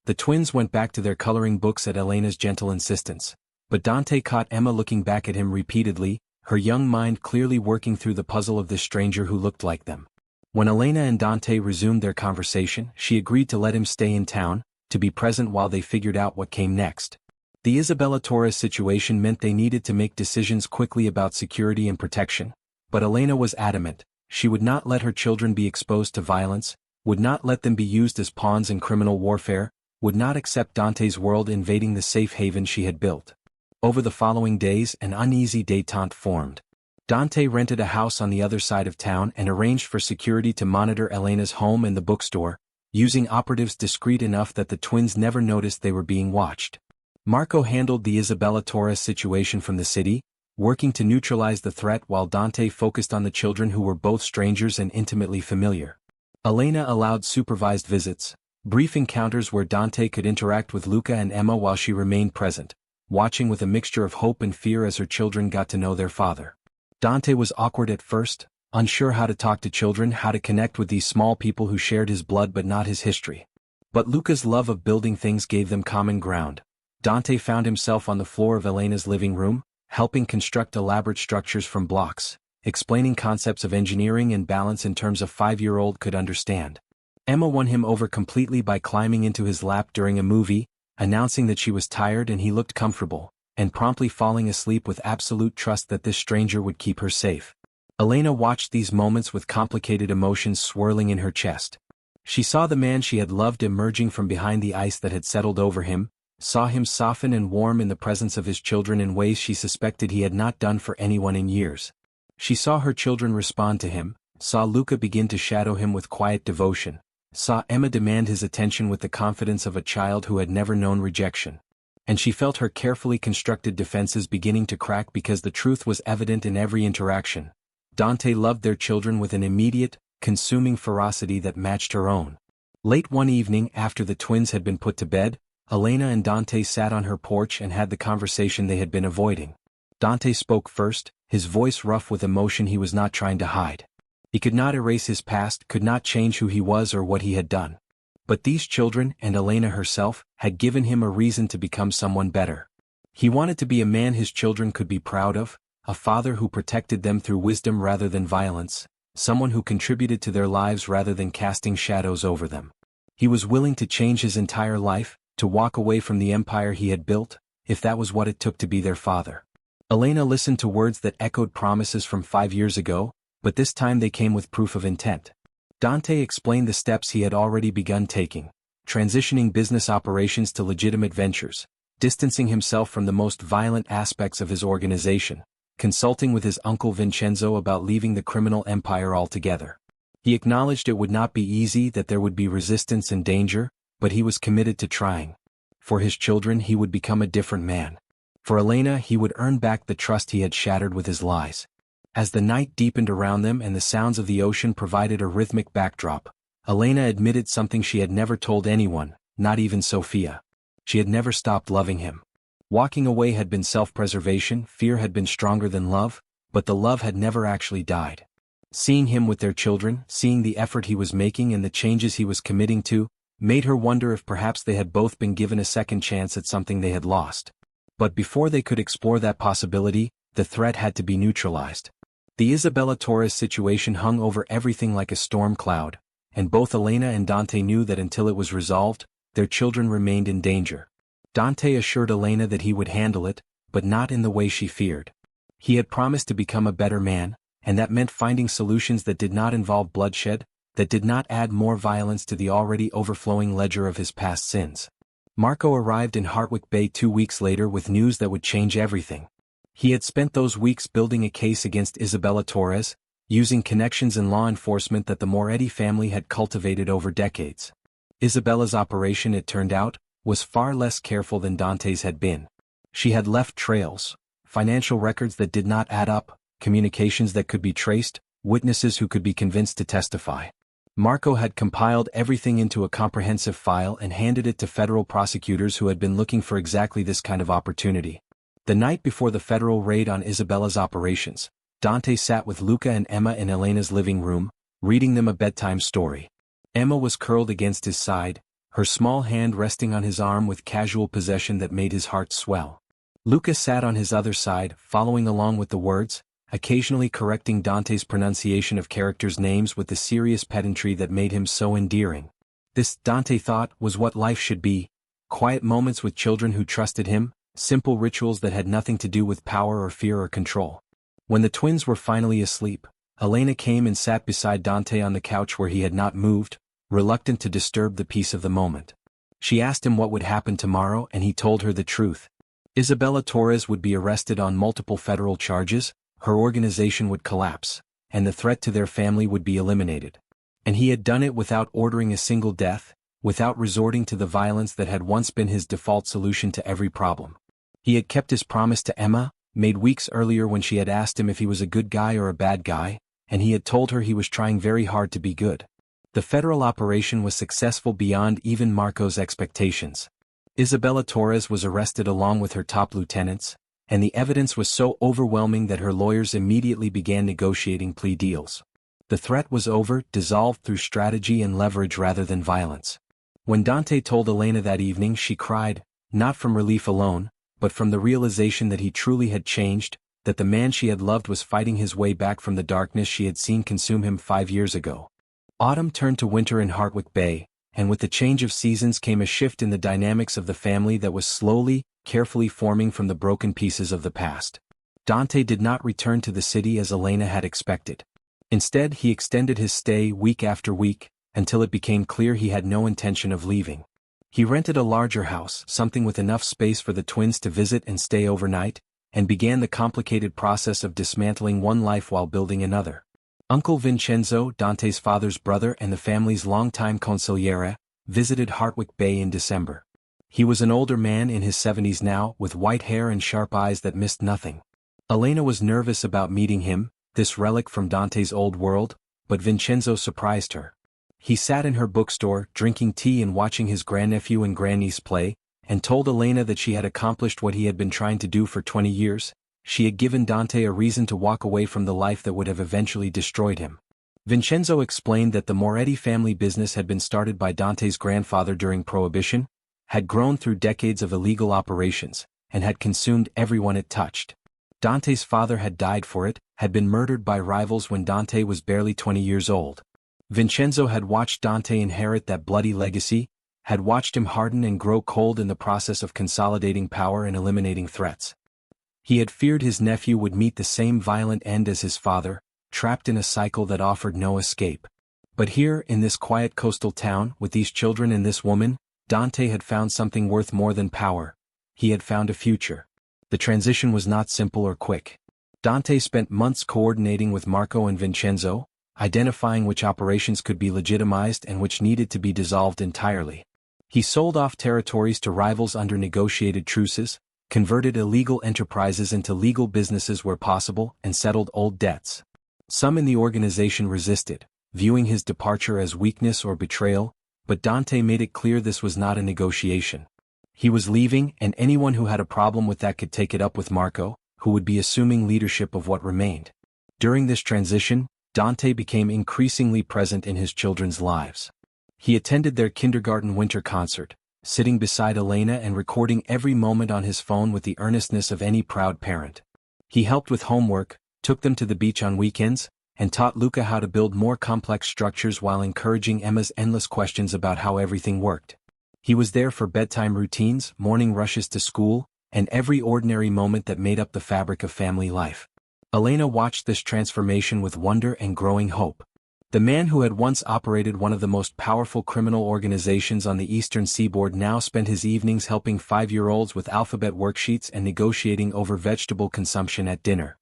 The twins went back to their coloring books at Elena's gentle insistence, but Dante caught Emma looking back at him repeatedly, her young mind clearly working through the puzzle of this stranger who looked like them. When Elena and Dante resumed their conversation, she agreed to let him stay in town, to be present while they figured out what came next. The Isabella Torres situation meant they needed to make decisions quickly about security and protection, but Elena was adamant. She would not let her children be exposed to violence, would not let them be used as pawns in criminal warfare, would not accept Dante's world invading the safe haven she had built. Over the following days, an uneasy détente formed. Dante rented a house on the other side of town and arranged for security to monitor Elena's home and the bookstore, using operatives discreet enough that the twins never noticed they were being watched. Marco handled the Isabella Torres situation from the city, working to neutralize the threat while Dante focused on the children who were both strangers and intimately familiar. Elena allowed supervised visits, brief encounters where Dante could interact with Luca and Emma while she remained present, watching with a mixture of hope and fear as her children got to know their father. Dante was awkward at first, unsure how to talk to children, how to connect with these small people who shared his blood but not his history. But Luca's love of building things gave them common ground. Dante found himself on the floor of Elena's living room, helping construct elaborate structures from blocks, explaining concepts of engineering and balance in terms a 5-year-old could understand. Emma won him over completely by climbing into his lap during a movie, announcing that she was tired and he looked comfortable, and promptly falling asleep with absolute trust that this stranger would keep her safe. Elena watched these moments with complicated emotions swirling in her chest. She saw the man she had loved emerging from behind the ice that had settled over him, saw him soften and warm in the presence of his children in ways she suspected he had not done for anyone in years. She saw her children respond to him, saw Luca begin to shadow him with quiet devotion, saw Emma demand his attention with the confidence of a child who had never known rejection. And she felt her carefully constructed defenses beginning to crack because the truth was evident in every interaction. Dante loved their children with an immediate, consuming ferocity that matched her own. Late one evening after the twins had been put to bed, Elena and Dante sat on her porch and had the conversation they had been avoiding. Dante spoke first, his voice rough with emotion he was not trying to hide. He could not erase his past, could not change who he was or what he had done. But these children, and Elena herself, had given him a reason to become someone better. He wanted to be a man his children could be proud of, a father who protected them through wisdom rather than violence, someone who contributed to their lives rather than casting shadows over them. He was willing to change his entire life, to walk away from the empire he had built, if that was what it took to be their father. Elena listened to words that echoed promises from 5 years ago, but this time they came with proof of intent. Dante explained the steps he had already begun taking, transitioning business operations to legitimate ventures, distancing himself from the most violent aspects of his organization, consulting with his uncle Vincenzo about leaving the criminal empire altogether. He acknowledged it would not be easy, that there would be resistance and danger, but he was committed to trying. For his children he would become a different man. For Elena he would earn back the trust he had shattered with his lies. As the night deepened around them and the sounds of the ocean provided a rhythmic backdrop, Elena admitted something she had never told anyone, not even Sophia. She had never stopped loving him. Walking away had been self-preservation, fear had been stronger than love, but the love had never actually died. Seeing him with their children, seeing the effort he was making and the changes he was committing to, made her wonder if perhaps they had both been given a second chance at something they had lost. But before they could explore that possibility, the threat had to be neutralized. The Isabella Torres situation hung over everything like a storm cloud, and both Elena and Dante knew that until it was resolved, their children remained in danger. Dante assured Elena that he would handle it, but not in the way she feared. He had promised to become a better man, and that meant finding solutions that did not involve bloodshed, that did not add more violence to the already overflowing ledger of his past sins. Marco arrived in Heartbroken Bay 2 weeks later with news that would change everything. He had spent those weeks building a case against Isabella Torres, using connections in law enforcement that the Moretti family had cultivated over decades. Isabella's operation, it turned out, was far less careful than Dante's had been. She had left trails, financial records that did not add up, communications that could be traced, witnesses who could be convinced to testify. Marco had compiled everything into a comprehensive file and handed it to federal prosecutors who had been looking for exactly this kind of opportunity. The night before the federal raid on Isabella's operations, Dante sat with Luca and Emma in Elena's living room, reading them a bedtime story. Emma was curled against his side, her small hand resting on his arm with casual possession that made his heart swell. Luca sat on his other side, following along with the words, occasionally correcting Dante's pronunciation of characters' names with the serious pedantry that made him so endearing. This, Dante thought, was what life should be: quiet moments with children who trusted him, simple rituals that had nothing to do with power or fear or control. When the twins were finally asleep, Elena came and sat beside Dante on the couch where he had not moved, reluctant to disturb the peace of the moment. She asked him what would happen tomorrow, and he told her the truth. Isabella Torres would be arrested on multiple federal charges, her organization would collapse, and the threat to their family would be eliminated. And he had done it without ordering a single death, without resorting to the violence that had once been his default solution to every problem. He had kept his promise to Emma, made weeks earlier when she had asked him if he was a good guy or a bad guy, and he had told her he was trying very hard to be good. The federal operation was successful beyond even Marco's expectations. Isabella Torres was arrested along with her top lieutenants, and the evidence was so overwhelming that her lawyers immediately began negotiating plea deals. The threat was over, dissolved through strategy and leverage rather than violence. When Dante told Elena that evening, she cried, not from relief alone, but from the realization that he truly had changed, that the man she had loved was fighting his way back from the darkness she had seen consume him 5 years ago. Autumn turned to winter in Heartbroken Bay, and with the change of seasons came a shift in the dynamics of the family that was slowly, carefully forming from the broken pieces of the past. Dante did not return to the city as Elena had expected. Instead, he extended his stay week after week, until it became clear he had no intention of leaving. He rented a larger house, something with enough space for the twins to visit and stay overnight, and began the complicated process of dismantling one life while building another. Uncle Vincenzo, Dante's father's brother and the family's longtime consigliere, visited Heartbroken Bay in December. He was an older man in his 70s now, with white hair and sharp eyes that missed nothing. Elena was nervous about meeting him, this relic from Dante's old world, but Vincenzo surprised her. He sat in her bookstore, drinking tea and watching his grandnephew and grandniece play, and told Elena that she had accomplished what he had been trying to do for 20 years. She had given Dante a reason to walk away from the life that would have eventually destroyed him. Vincenzo explained that the Moretti family business had been started by Dante's grandfather during Prohibition, had grown through decades of illegal operations, and had consumed everyone it touched. Dante's father had died for it, had been murdered by rivals when Dante was barely 20 years old. Vincenzo had watched Dante inherit that bloody legacy, had watched him harden and grow cold in the process of consolidating power and eliminating threats. He had feared his nephew would meet the same violent end as his father, trapped in a cycle that offered no escape. But here, in this quiet coastal town, with these children and this woman, Dante had found something worth more than power. He had found a future. The transition was not simple or quick. Dante spent months coordinating with Marco and Vincenzo, identifying which operations could be legitimized and which needed to be dissolved entirely. He sold off territories to rivals under negotiated truces, converted illegal enterprises into legal businesses where possible, and settled old debts. Some in the organization resisted, viewing his departure as weakness or betrayal, but Dante made it clear this was not a negotiation. He was leaving, and anyone who had a problem with that could take it up with Marco, who would be assuming leadership of what remained. During this transition, Dante became increasingly present in his children's lives. He attended their kindergarten winter concert, sitting beside Elena and recording every moment on his phone with the earnestness of any proud parent. He helped with homework, took them to the beach on weekends, and taught Luca how to build more complex structures while encouraging Emma's endless questions about how everything worked. He was there for bedtime routines, morning rushes to school, and every ordinary moment that made up the fabric of family life. Elena watched this transformation with wonder and growing hope. The man who had once operated one of the most powerful criminal organizations on the eastern seaboard now spent his evenings helping 5-year-olds with alphabet worksheets and negotiating over vegetable consumption at dinner.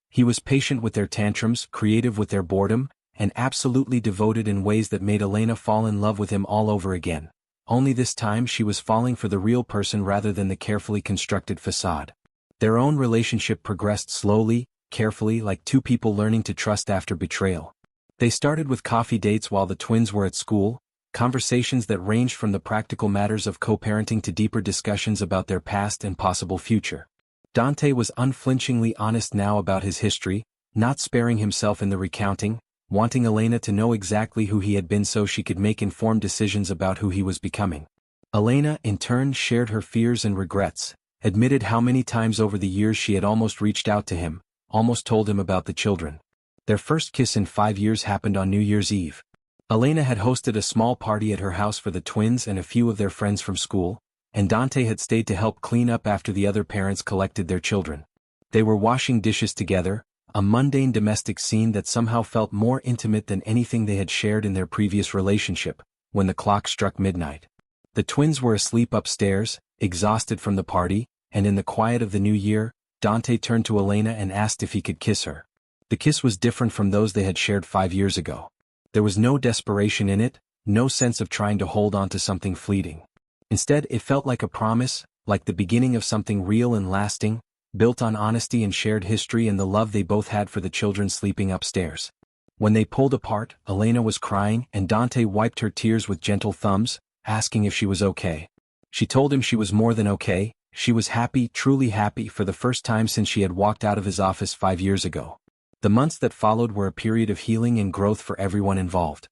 He was patient with their tantrums, creative with their boredom, and absolutely devoted in ways that made Elena fall in love with him all over again. Only this time she was falling for the real person rather than the carefully constructed facade. Their own relationship progressed slowly, carefully, like two people learning to trust after betrayal. They started with coffee dates while the twins were at school, conversations that ranged from the practical matters of co-parenting to deeper discussions about their past and possible future. Dante was unflinchingly honest now about his history, not sparing himself in the recounting, wanting Elena to know exactly who he had been so she could make informed decisions about who he was becoming. Elena, in turn, shared her fears and regrets, admitted how many times over the years she had almost reached out to him, almost told him about the children. Their first kiss in 5 years happened on New Year's Eve. Elena had hosted a small party at her house for the twins and a few of their friends from school, and Dante had stayed to help clean up after the other parents collected their children. They were washing dishes together, a mundane domestic scene that somehow felt more intimate than anything they had shared in their previous relationship, when the clock struck midnight. The twins were asleep upstairs, exhausted from the party, and in the quiet of the new year, Dante turned to Elena and asked if he could kiss her. The kiss was different from those they had shared 5 years ago. There was no desperation in it, no sense of trying to hold on to something fleeting. Instead, it felt like a promise, like the beginning of something real and lasting, built on honesty and shared history and the love they both had for the children sleeping upstairs. When they pulled apart, Elena was crying and Dante wiped her tears with gentle thumbs, asking if she was okay. She told him she was more than okay, she was happy, truly happy for the first time since she had walked out of his office 5 years ago. The months that followed were a period of healing and growth for everyone involved.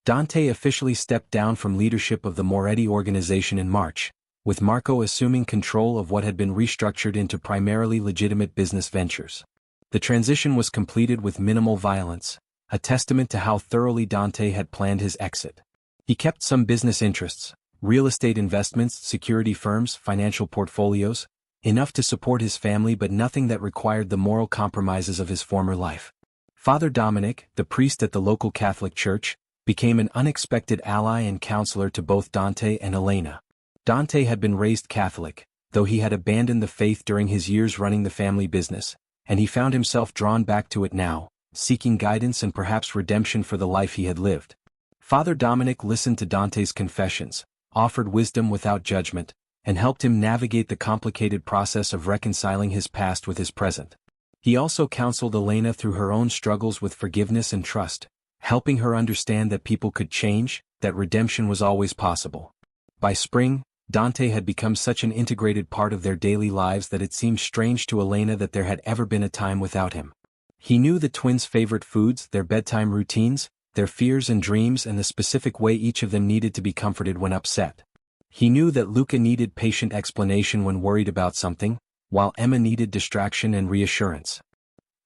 Dante officially stepped down from leadership of the Moretti organization in March, with Marco assuming control of what had been restructured into primarily legitimate business ventures. The transition was completed with minimal violence, a testament to how thoroughly Dante had planned his exit. He kept some business interests, real estate investments, security firms, financial portfolios, enough to support his family but nothing that required the moral compromises of his former life. Father Dominic, the priest at the local Catholic church, became an unexpected ally and counselor to both Dante and Elena. Dante had been raised Catholic, though he had abandoned the faith during his years running the family business, and he found himself drawn back to it now, seeking guidance and perhaps redemption for the life he had lived. Father Dominic listened to Dante's confessions, offered wisdom without judgment, and helped him navigate the complicated process of reconciling his past with his present. He also counseled Elena through her own struggles with forgiveness and trust, helping her understand that people could change, that redemption was always possible. By spring, Dante had become such an integrated part of their daily lives that it seemed strange to Elena that there had ever been a time without him. He knew the twins' favorite foods, their bedtime routines, their fears and dreams, and the specific way each of them needed to be comforted when upset. He knew that Luca needed patient explanation when worried about something, while Emma needed distraction and reassurance.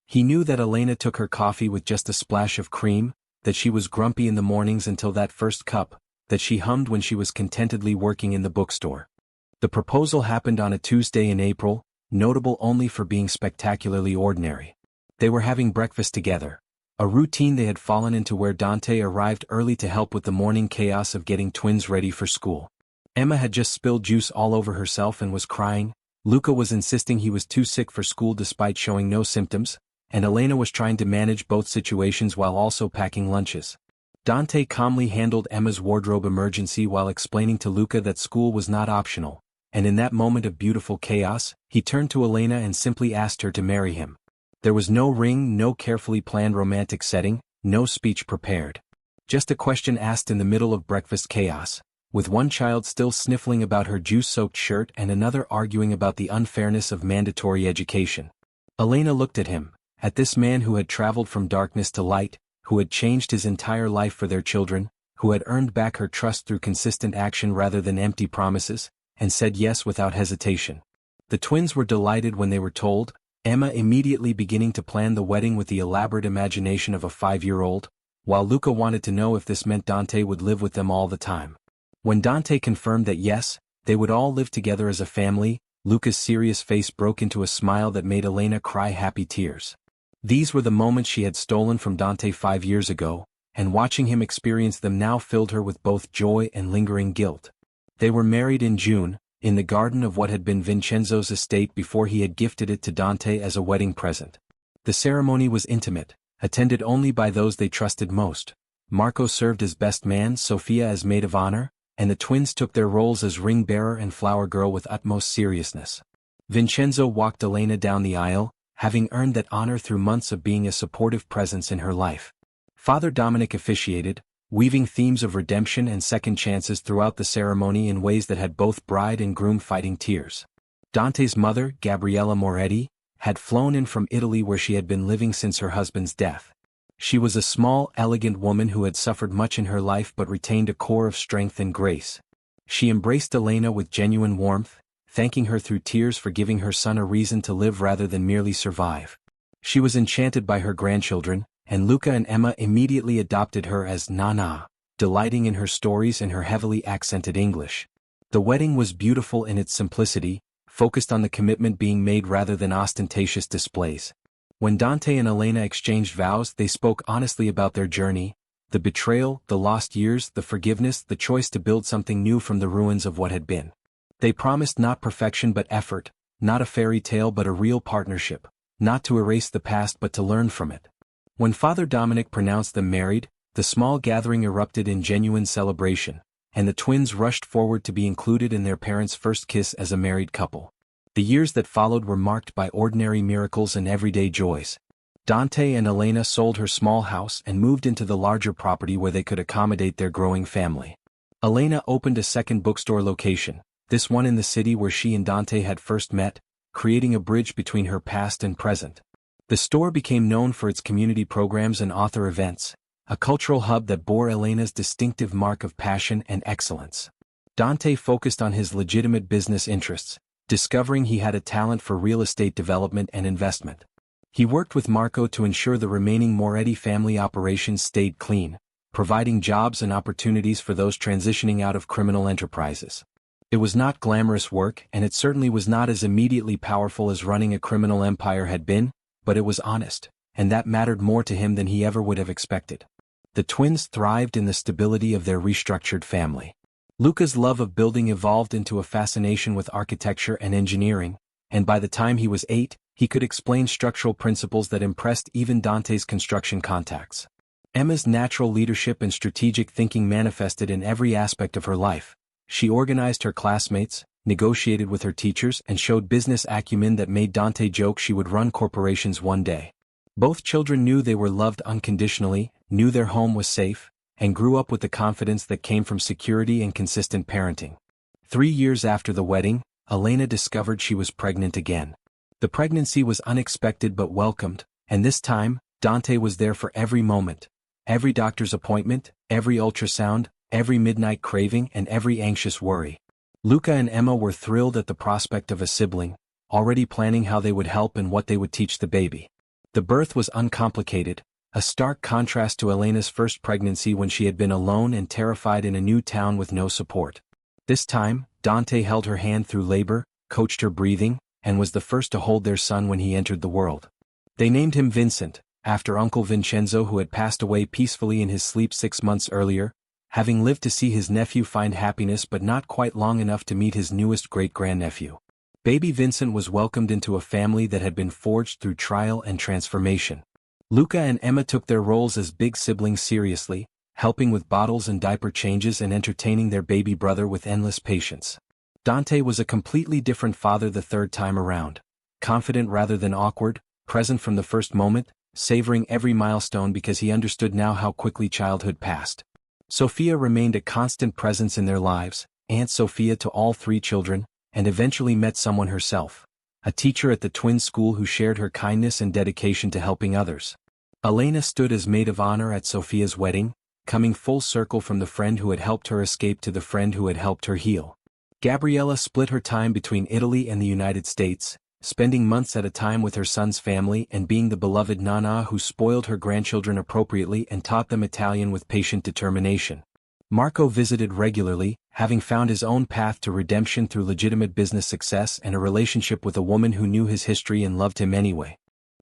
He knew that Elena took her coffee with just a splash of cream, that she was grumpy in the mornings until that first cup, that she hummed when she was contentedly working in the bookstore. The proposal happened on a Tuesday in April, notable only for being spectacularly ordinary. They were having breakfast together, a routine they had fallen into where Dante arrived early to help with the morning chaos of getting twins ready for school. Emma had just spilled juice all over herself and was crying, Luca was insisting he was too sick for school despite showing no symptoms, and Elena was trying to manage both situations while also packing lunches. Dante calmly handled Emma's wardrobe emergency while explaining to Luca that school was not optional, and in that moment of beautiful chaos, he turned to Elena and simply asked her to marry him. There was no ring, no carefully planned romantic setting, no speech prepared. Just a question asked in the middle of breakfast chaos, with one child still sniffling about her juice-soaked shirt and another arguing about the unfairness of mandatory education. Elena looked at him, at this man who had traveled from darkness to light, who had changed his entire life for their children, who had earned back her trust through consistent action rather than empty promises, and said yes without hesitation. The twins were delighted when they were told, Emma immediately beginning to plan the wedding with the elaborate imagination of a 5-year-old, while Luca wanted to know if this meant Dante would live with them all the time. When Dante confirmed that yes, they would all live together as a family, Luca's serious face broke into a smile that made Elena cry happy tears. These were the moments she had stolen from Dante 5 years ago, and watching him experience them now filled her with both joy and lingering guilt. They were married in June, in the garden of what had been Vincenzo's estate before he had gifted it to Dante as a wedding present. The ceremony was intimate, attended only by those they trusted most. Marco served as best man, Sofia as maid of honor, and the twins took their roles as ring bearer and flower girl with utmost seriousness. Vincenzo walked Elena down the aisle, having earned that honor through months of being a supportive presence in her life. Father Dominic officiated, weaving themes of redemption and second chances throughout the ceremony in ways that had both bride and groom fighting tears. Dante's mother, Elena Moretti, had flown in from Italy where she had been living since her husband's death. She was a small, elegant woman who had suffered much in her life but retained a core of strength and grace. She embraced Elena with genuine warmth, thanking her through tears for giving her son a reason to live rather than merely survive. She was enchanted by her grandchildren, and Luca and Emma immediately adopted her as Nana, delighting in her stories and her heavily accented English. The wedding was beautiful in its simplicity, focused on the commitment being made rather than ostentatious displays. When Dante and Elena exchanged vows, they spoke honestly about their journey, the betrayal, the lost years, the forgiveness, the choice to build something new from the ruins of what had been. They promised not perfection but effort, not a fairy tale but a real partnership, not to erase the past but to learn from it. When Father Dominic pronounced them married, the small gathering erupted in genuine celebration, and the twins rushed forward to be included in their parents' first kiss as a married couple. The years that followed were marked by ordinary miracles and everyday joys. Dante and Elena sold her small house and moved into the larger property where they could accommodate their growing family. Elena opened a second bookstore location, this one in the city where she and Dante had first met, creating a bridge between her past and present. The store became known for its community programs and author events, a cultural hub that bore Elena's distinctive mark of passion and excellence. Dante focused on his legitimate business interests, discovering he had a talent for real estate development and investment. He worked with Marco to ensure the remaining Moretti family operations stayed clean, providing jobs and opportunities for those transitioning out of criminal enterprises. It was not glamorous work, and it certainly was not as immediately powerful as running a criminal empire had been, but it was honest, and that mattered more to him than he ever would have expected. The twins thrived in the stability of their restructured family. Luca's love of building evolved into a fascination with architecture and engineering, and by the time he was 8, he could explain structural principles that impressed even Dante's construction contacts. Emma's natural leadership and strategic thinking manifested in every aspect of her life. She organized her classmates, negotiated with her teachers, and showed business acumen that made Dante joke she would run corporations one day. Both children knew they were loved unconditionally, knew their home was safe, and grew up with the confidence that came from security and consistent parenting. 3 years after the wedding, Elena discovered she was pregnant again. The pregnancy was unexpected but welcomed, and this time, Dante was there for every moment. Every doctor's appointment, every ultrasound, every midnight craving, and every anxious worry. Luca and Emma were thrilled at the prospect of a sibling, already planning how they would help and what they would teach the baby. The birth was uncomplicated, a stark contrast to Elena's first pregnancy when she had been alone and terrified in a new town with no support. This time, Dante held her hand through labor, coached her breathing, and was the first to hold their son when he entered the world. They named him Vincent, after Uncle Vincenzo who had passed away peacefully in his sleep 6 months earlier, having lived to see his nephew find happiness but not quite long enough to meet his newest great-grandnephew. Baby Vincent was welcomed into a family that had been forged through trial and transformation. Luca and Emma took their roles as big siblings seriously, helping with bottles and diaper changes and entertaining their baby brother with endless patience. Dante was a completely different father the third time around, confident rather than awkward, present from the first moment, savoring every milestone because he understood now how quickly childhood passed. Sophia remained a constant presence in their lives, Aunt Sophia to all 3 children, and eventually met someone herself, a teacher at the twin school who shared her kindness and dedication to helping others. Elena stood as maid of honor at Sophia's wedding, coming full circle from the friend who had helped her escape to the friend who had helped her heal. Gabriella split her time between Italy and the United States, spending months at a time with her son's family and being the beloved Nana who spoiled her grandchildren appropriately and taught them Italian with patient determination. Marco visited regularly, having found his own path to redemption through legitimate business success and a relationship with a woman who knew his history and loved him anyway.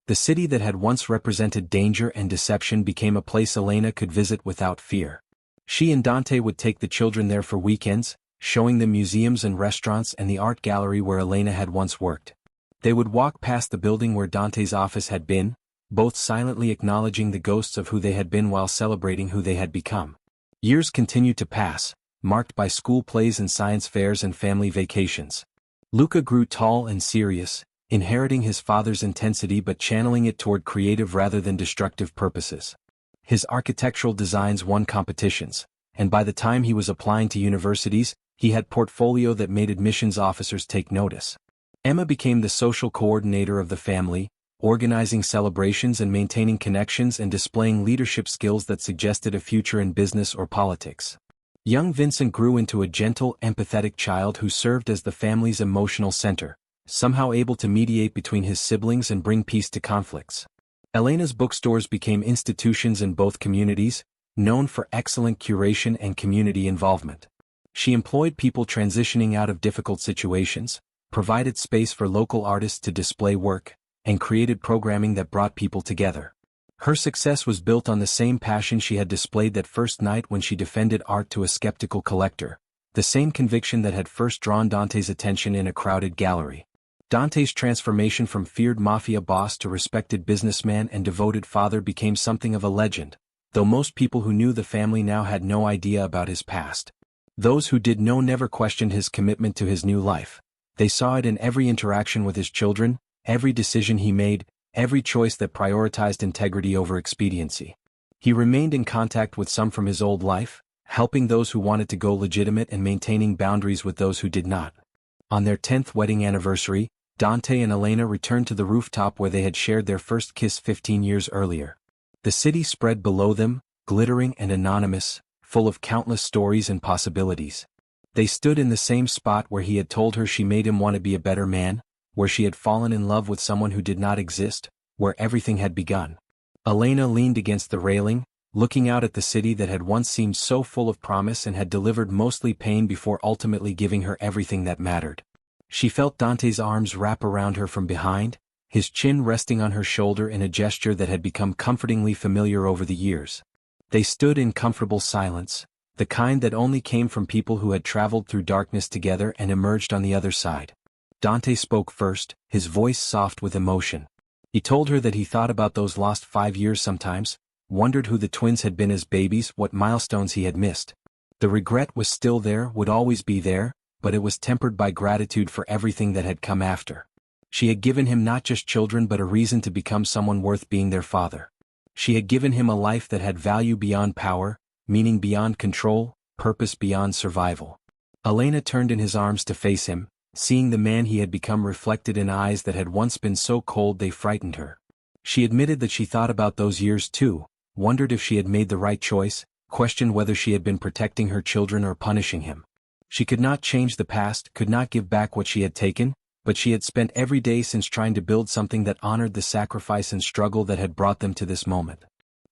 The city that had once represented danger and deception became a place Elena could visit without fear. She and Dante would take the children there for weekends, showing them museums and restaurants and the art gallery where Elena had once worked. They would walk past the building where Dante's office had been, both silently acknowledging the ghosts of who they had been while celebrating who they had become. Years continued to pass, marked by school plays and science fairs and family vacations. Luca grew tall and serious, inheriting his father's intensity but channeling it toward creative rather than destructive purposes. His architectural designs won competitions, and by the time he was applying to universities, he had portfolio that made admissions officers take notice. Emma became the social coordinator of the family, organizing celebrations and maintaining connections and displaying leadership skills that suggested a future in business or politics. Young Vincent grew into a gentle, empathetic child who served as the family's emotional center, somehow able to mediate between his siblings and bring peace to conflicts. Elena's bookstores became institutions in both communities, known for excellent curation and community involvement. She employed people transitioning out of difficult situations, provided space for local artists to display work, and created programming that brought people together. Her success was built on the same passion she had displayed that first night when she defended art to a skeptical collector, the same conviction that had first drawn Dante's attention in a crowded gallery. Dante's transformation from feared mafia boss to respected businessman and devoted father became something of a legend, though most people who knew the family now had no idea about his past. Those who did know never questioned his commitment to his new life. They saw it in every interaction with his children, every decision he made, every choice that prioritized integrity over expediency. He remained in contact with some from his old life, helping those who wanted to go legitimate and maintaining boundaries with those who did not. On their 10th wedding anniversary, Dante and Elena returned to the rooftop where they had shared their first kiss 15 years earlier. The city spread below them, glittering and anonymous, full of countless stories and possibilities. They stood in the same spot where he had told her she made him want to be a better man, where she had fallen in love with someone who did not exist, where everything had begun. Elena leaned against the railing, looking out at the city that had once seemed so full of promise and had delivered mostly pain before ultimately giving her everything that mattered. She felt Dante's arms wrap around her from behind, his chin resting on her shoulder in a gesture that had become comfortingly familiar over the years. They stood in comfortable silence, the kind that only came from people who had traveled through darkness together and emerged on the other side. Dante spoke first, his voice soft with emotion. He told her that he thought about those lost 5 years sometimes, wondered who the twins had been as babies, what milestones he had missed. The regret was still there, would always be there, but it was tempered by gratitude for everything that had come after. She had given him not just children but a reason to become someone worth being their father. She had given him a life that had value beyond power, meaning beyond control, purpose beyond survival. Elena turned in his arms to face him, seeing the man he had become reflected in eyes that had once been so cold they frightened her. She admitted that she thought about those years too, wondered if she had made the right choice, questioned whether she had been protecting her children or punishing him. She could not change the past, could not give back what she had taken, but she had spent every day since trying to build something that honored the sacrifice and struggle that had brought them to this moment.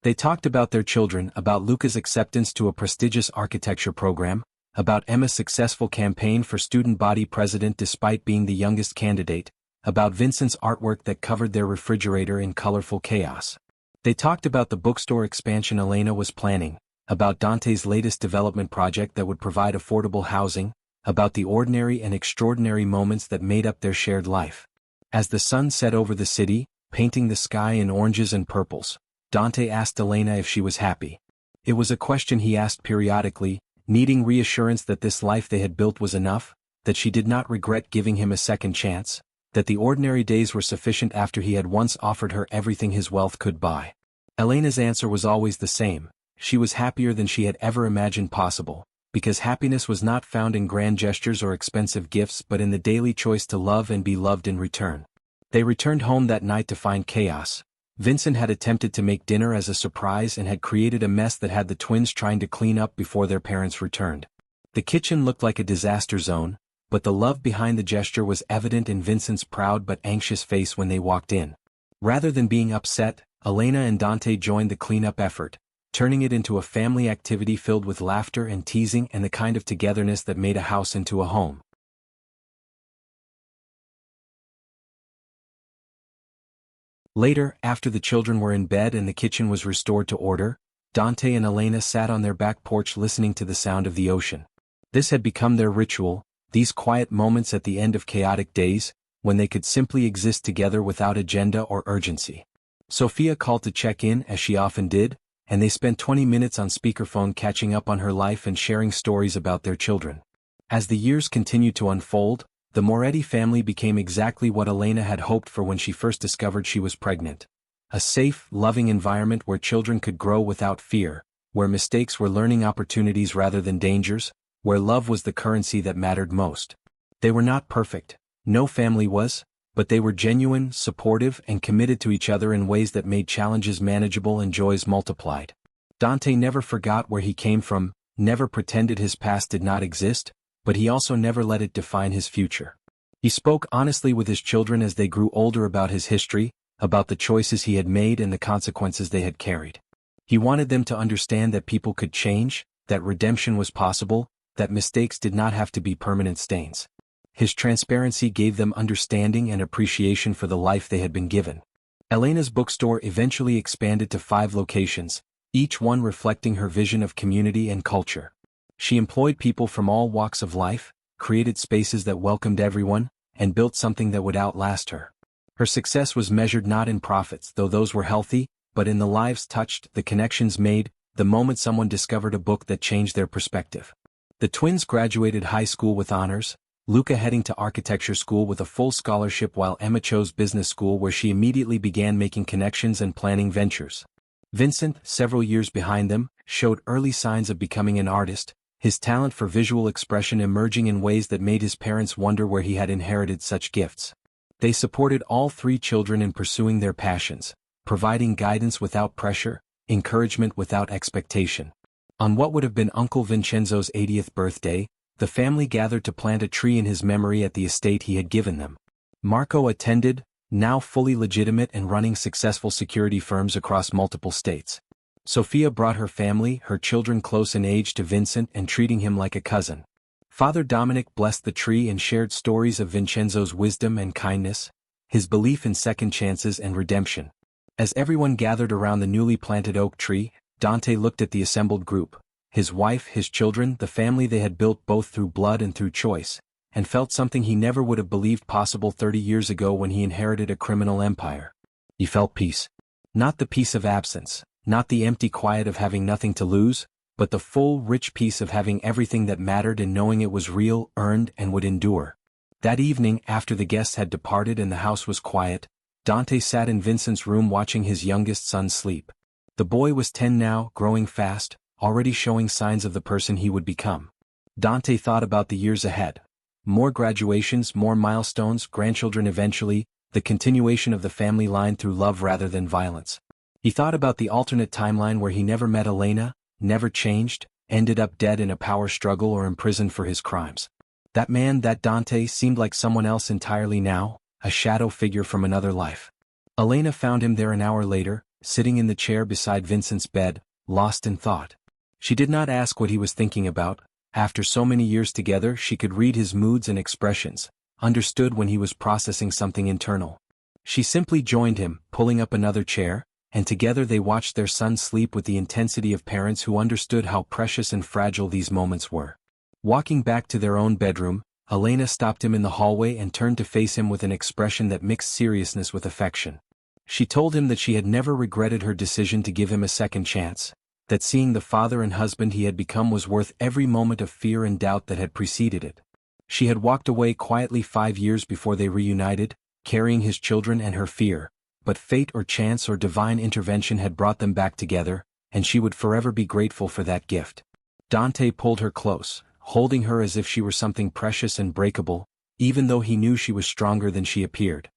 They talked about their children, about Luca's acceptance to a prestigious architecture program, about Emma's successful campaign for student body president despite being the youngest candidate, about Vincent's artwork that covered their refrigerator in colorful chaos. They talked about the bookstore expansion Elena was planning, about Dante's latest development project that would provide affordable housing, about the ordinary and extraordinary moments that made up their shared life. As the sun set over the city, painting the sky in oranges and purples, Dante asked Elena if she was happy. It was a question he asked periodically, needing reassurance that this life they had built was enough, that she did not regret giving him a second chance, that the ordinary days were sufficient after he had once offered her everything his wealth could buy. Elena's answer was always the same: she was happier than she had ever imagined possible, because happiness was not found in grand gestures or expensive gifts but in the daily choice to love and be loved in return. They returned home that night to find chaos. Vincent had attempted to make dinner as a surprise and had created a mess that had the twins trying to clean up before their parents returned. The kitchen looked like a disaster zone, but the love behind the gesture was evident in Vincent's proud but anxious face when they walked in. Rather than being upset, Elena and Dante joined the cleanup effort, turning it into a family activity filled with laughter and teasing and the kind of togetherness that made a house into a home. Later, after the children were in bed and the kitchen was restored to order, Dante and Elena sat on their back porch listening to the sound of the ocean. This had become their ritual, these quiet moments at the end of chaotic days, when they could simply exist together without agenda or urgency. Sophia called to check in, as she often did, and they spent 20 minutes on speakerphone catching up on her life and sharing stories about their children. As the years continued to unfold, The Moretti family became exactly what Elena had hoped for when she first discovered she was pregnant. A safe, loving environment where children could grow without fear, where mistakes were learning opportunities rather than dangers, where love was the currency that mattered most. They were not perfect, no family was, but they were genuine, supportive, and committed to each other in ways that made challenges manageable and joys multiplied. Dante never forgot where he came from, never pretended his past did not exist, but he also never let it define his future. He spoke honestly with his children as they grew older about his history, about the choices he had made and the consequences they had carried. He wanted them to understand that people could change, that redemption was possible, that mistakes did not have to be permanent stains. His transparency gave them understanding and appreciation for the life they had been given. Elena's bookstore eventually expanded to 5 locations, each one reflecting her vision of community and culture. She employed people from all walks of life, created spaces that welcomed everyone, and built something that would outlast her. Her success was measured not in profits, though those were healthy, but in the lives touched, the connections made, the moment someone discovered a book that changed their perspective. The twins graduated high school with honors, Luca heading to architecture school with a full scholarship while Emma chose business school where she immediately began making connections and planning ventures. Vincent, several years behind them, showed early signs of becoming an artist, his talent for visual expression emerging in ways that made his parents wonder where he had inherited such gifts. They supported all 3 children in pursuing their passions, providing guidance without pressure, encouragement without expectation. On what would have been Uncle Vincenzo's 80th birthday, the family gathered to plant a tree in his memory at the estate he had given them. Marco attended, now fully legitimate and running successful security firms across multiple states. Sophia brought her family, her children close in age to Vincent and treating him like a cousin. Father Dominic blessed the tree and shared stories of Vincenzo's wisdom and kindness, his belief in second chances and redemption. As everyone gathered around the newly planted oak tree, Dante looked at the assembled group, his wife, his children, the family they had built both through blood and through choice, and felt something he never would have believed possible 30 years ago when he inherited a criminal empire. He felt peace. Not the peace of absence, not the empty quiet of having nothing to lose, but the full, rich peace of having everything that mattered and knowing it was real, earned, and would endure. That evening, after the guests had departed and the house was quiet, Dante sat in Vincent's room watching his youngest son sleep. The boy was 10 now, growing fast, already showing signs of the person he would become. Dante thought about the years ahead. More graduations, more milestones, grandchildren eventually, the continuation of the family line through love rather than violence. He thought about the alternate timeline where he never met Elena, never changed, ended up dead in a power struggle or imprisoned for his crimes. That man, that Dante, seemed like someone else entirely now, a shadow figure from another life. Elena found him there an hour later, sitting in the chair beside Vincent's bed, lost in thought. She did not ask what he was thinking about. After so many years together, she could read his moods and expressions, understood when he was processing something internal. She simply joined him, pulling up another chair, and together they watched their son sleep with the intensity of parents who understood how precious and fragile these moments were. Walking back to their own bedroom, Elena stopped him in the hallway and turned to face him with an expression that mixed seriousness with affection. She told him that she had never regretted her decision to give him a second chance, that seeing the father and husband he had become was worth every moment of fear and doubt that had preceded it. She had walked away quietly 5 years before they reunited, carrying his children and her fear, but fate or chance or divine intervention had brought them back together, and she would forever be grateful for that gift. Dante pulled her close, holding her as if she were something precious and breakable, even though he knew she was stronger than she appeared.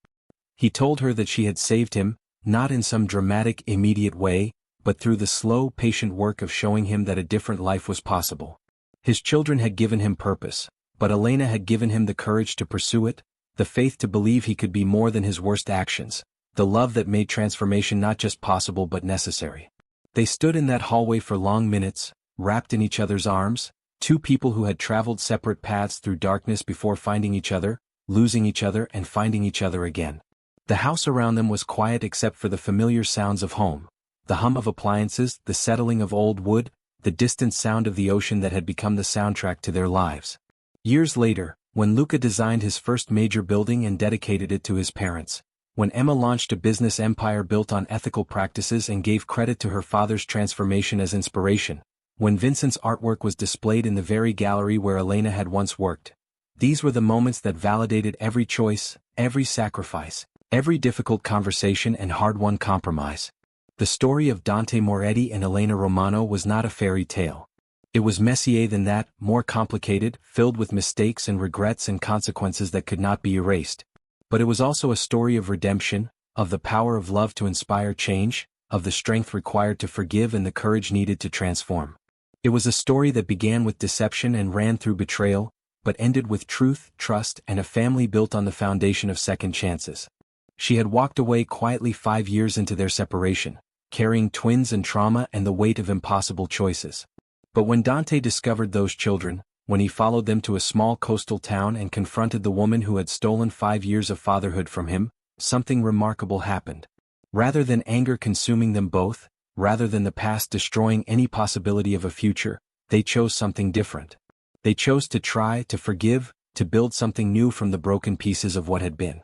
He told her that she had saved him, not in some dramatic, immediate way, but through the slow, patient work of showing him that a different life was possible. His children had given him purpose, but Elena had given him the courage to pursue it, the faith to believe he could be more than his worst actions, the love that made transformation not just possible but necessary. They stood in that hallway for long minutes, wrapped in each other's arms, 2 people who had traveled separate paths through darkness before finding each other, losing each other and finding each other again. The house around them was quiet except for the familiar sounds of home, the hum of appliances, the settling of old wood, the distant sound of the ocean that had become the soundtrack to their lives. Years later, when Luca designed his first major building and dedicated it to his parents, when Emma launched a business empire built on ethical practices and gave credit to her father's transformation as inspiration, when Vincent's artwork was displayed in the very gallery where Elena had once worked, These were the moments that validated every choice, every sacrifice, every difficult conversation and hard-won compromise. The story of Dante Moretti and Elena Romano was not a fairy tale. It was messier than that, more complicated, filled with mistakes and regrets and consequences that could not be erased. But it was also a story of redemption, of the power of love to inspire change, of the strength required to forgive and the courage needed to transform. It was a story that began with deception and ran through betrayal, but ended with truth, trust, and a family built on the foundation of second chances. She had walked away quietly 5 years into their separation, carrying twins and trauma and the weight of impossible choices. But when Dante discovered those children, when he followed them to a small coastal town and confronted the woman who had stolen 5 years of fatherhood from him, something remarkable happened. Rather than anger consuming them both, rather than the past destroying any possibility of a future, they chose something different. They chose to try, to forgive, to build something new from the broken pieces of what had been.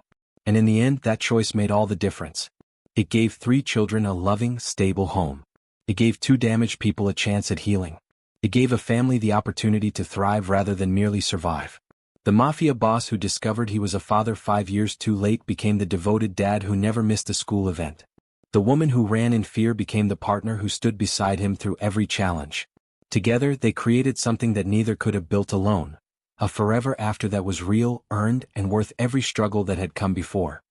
And in the end, that choice made all the difference. It gave 3 children a loving, stable home. It gave 2 damaged people a chance at healing. It gave a family the opportunity to thrive rather than merely survive. The Mafia boss who discovered he was a father 5 years too late became the devoted dad who never missed a school event. The woman who ran in fear became the partner who stood beside him through every challenge. Together they created something that neither could have built alone. A forever after that was real, earned, and worth every struggle that had come before.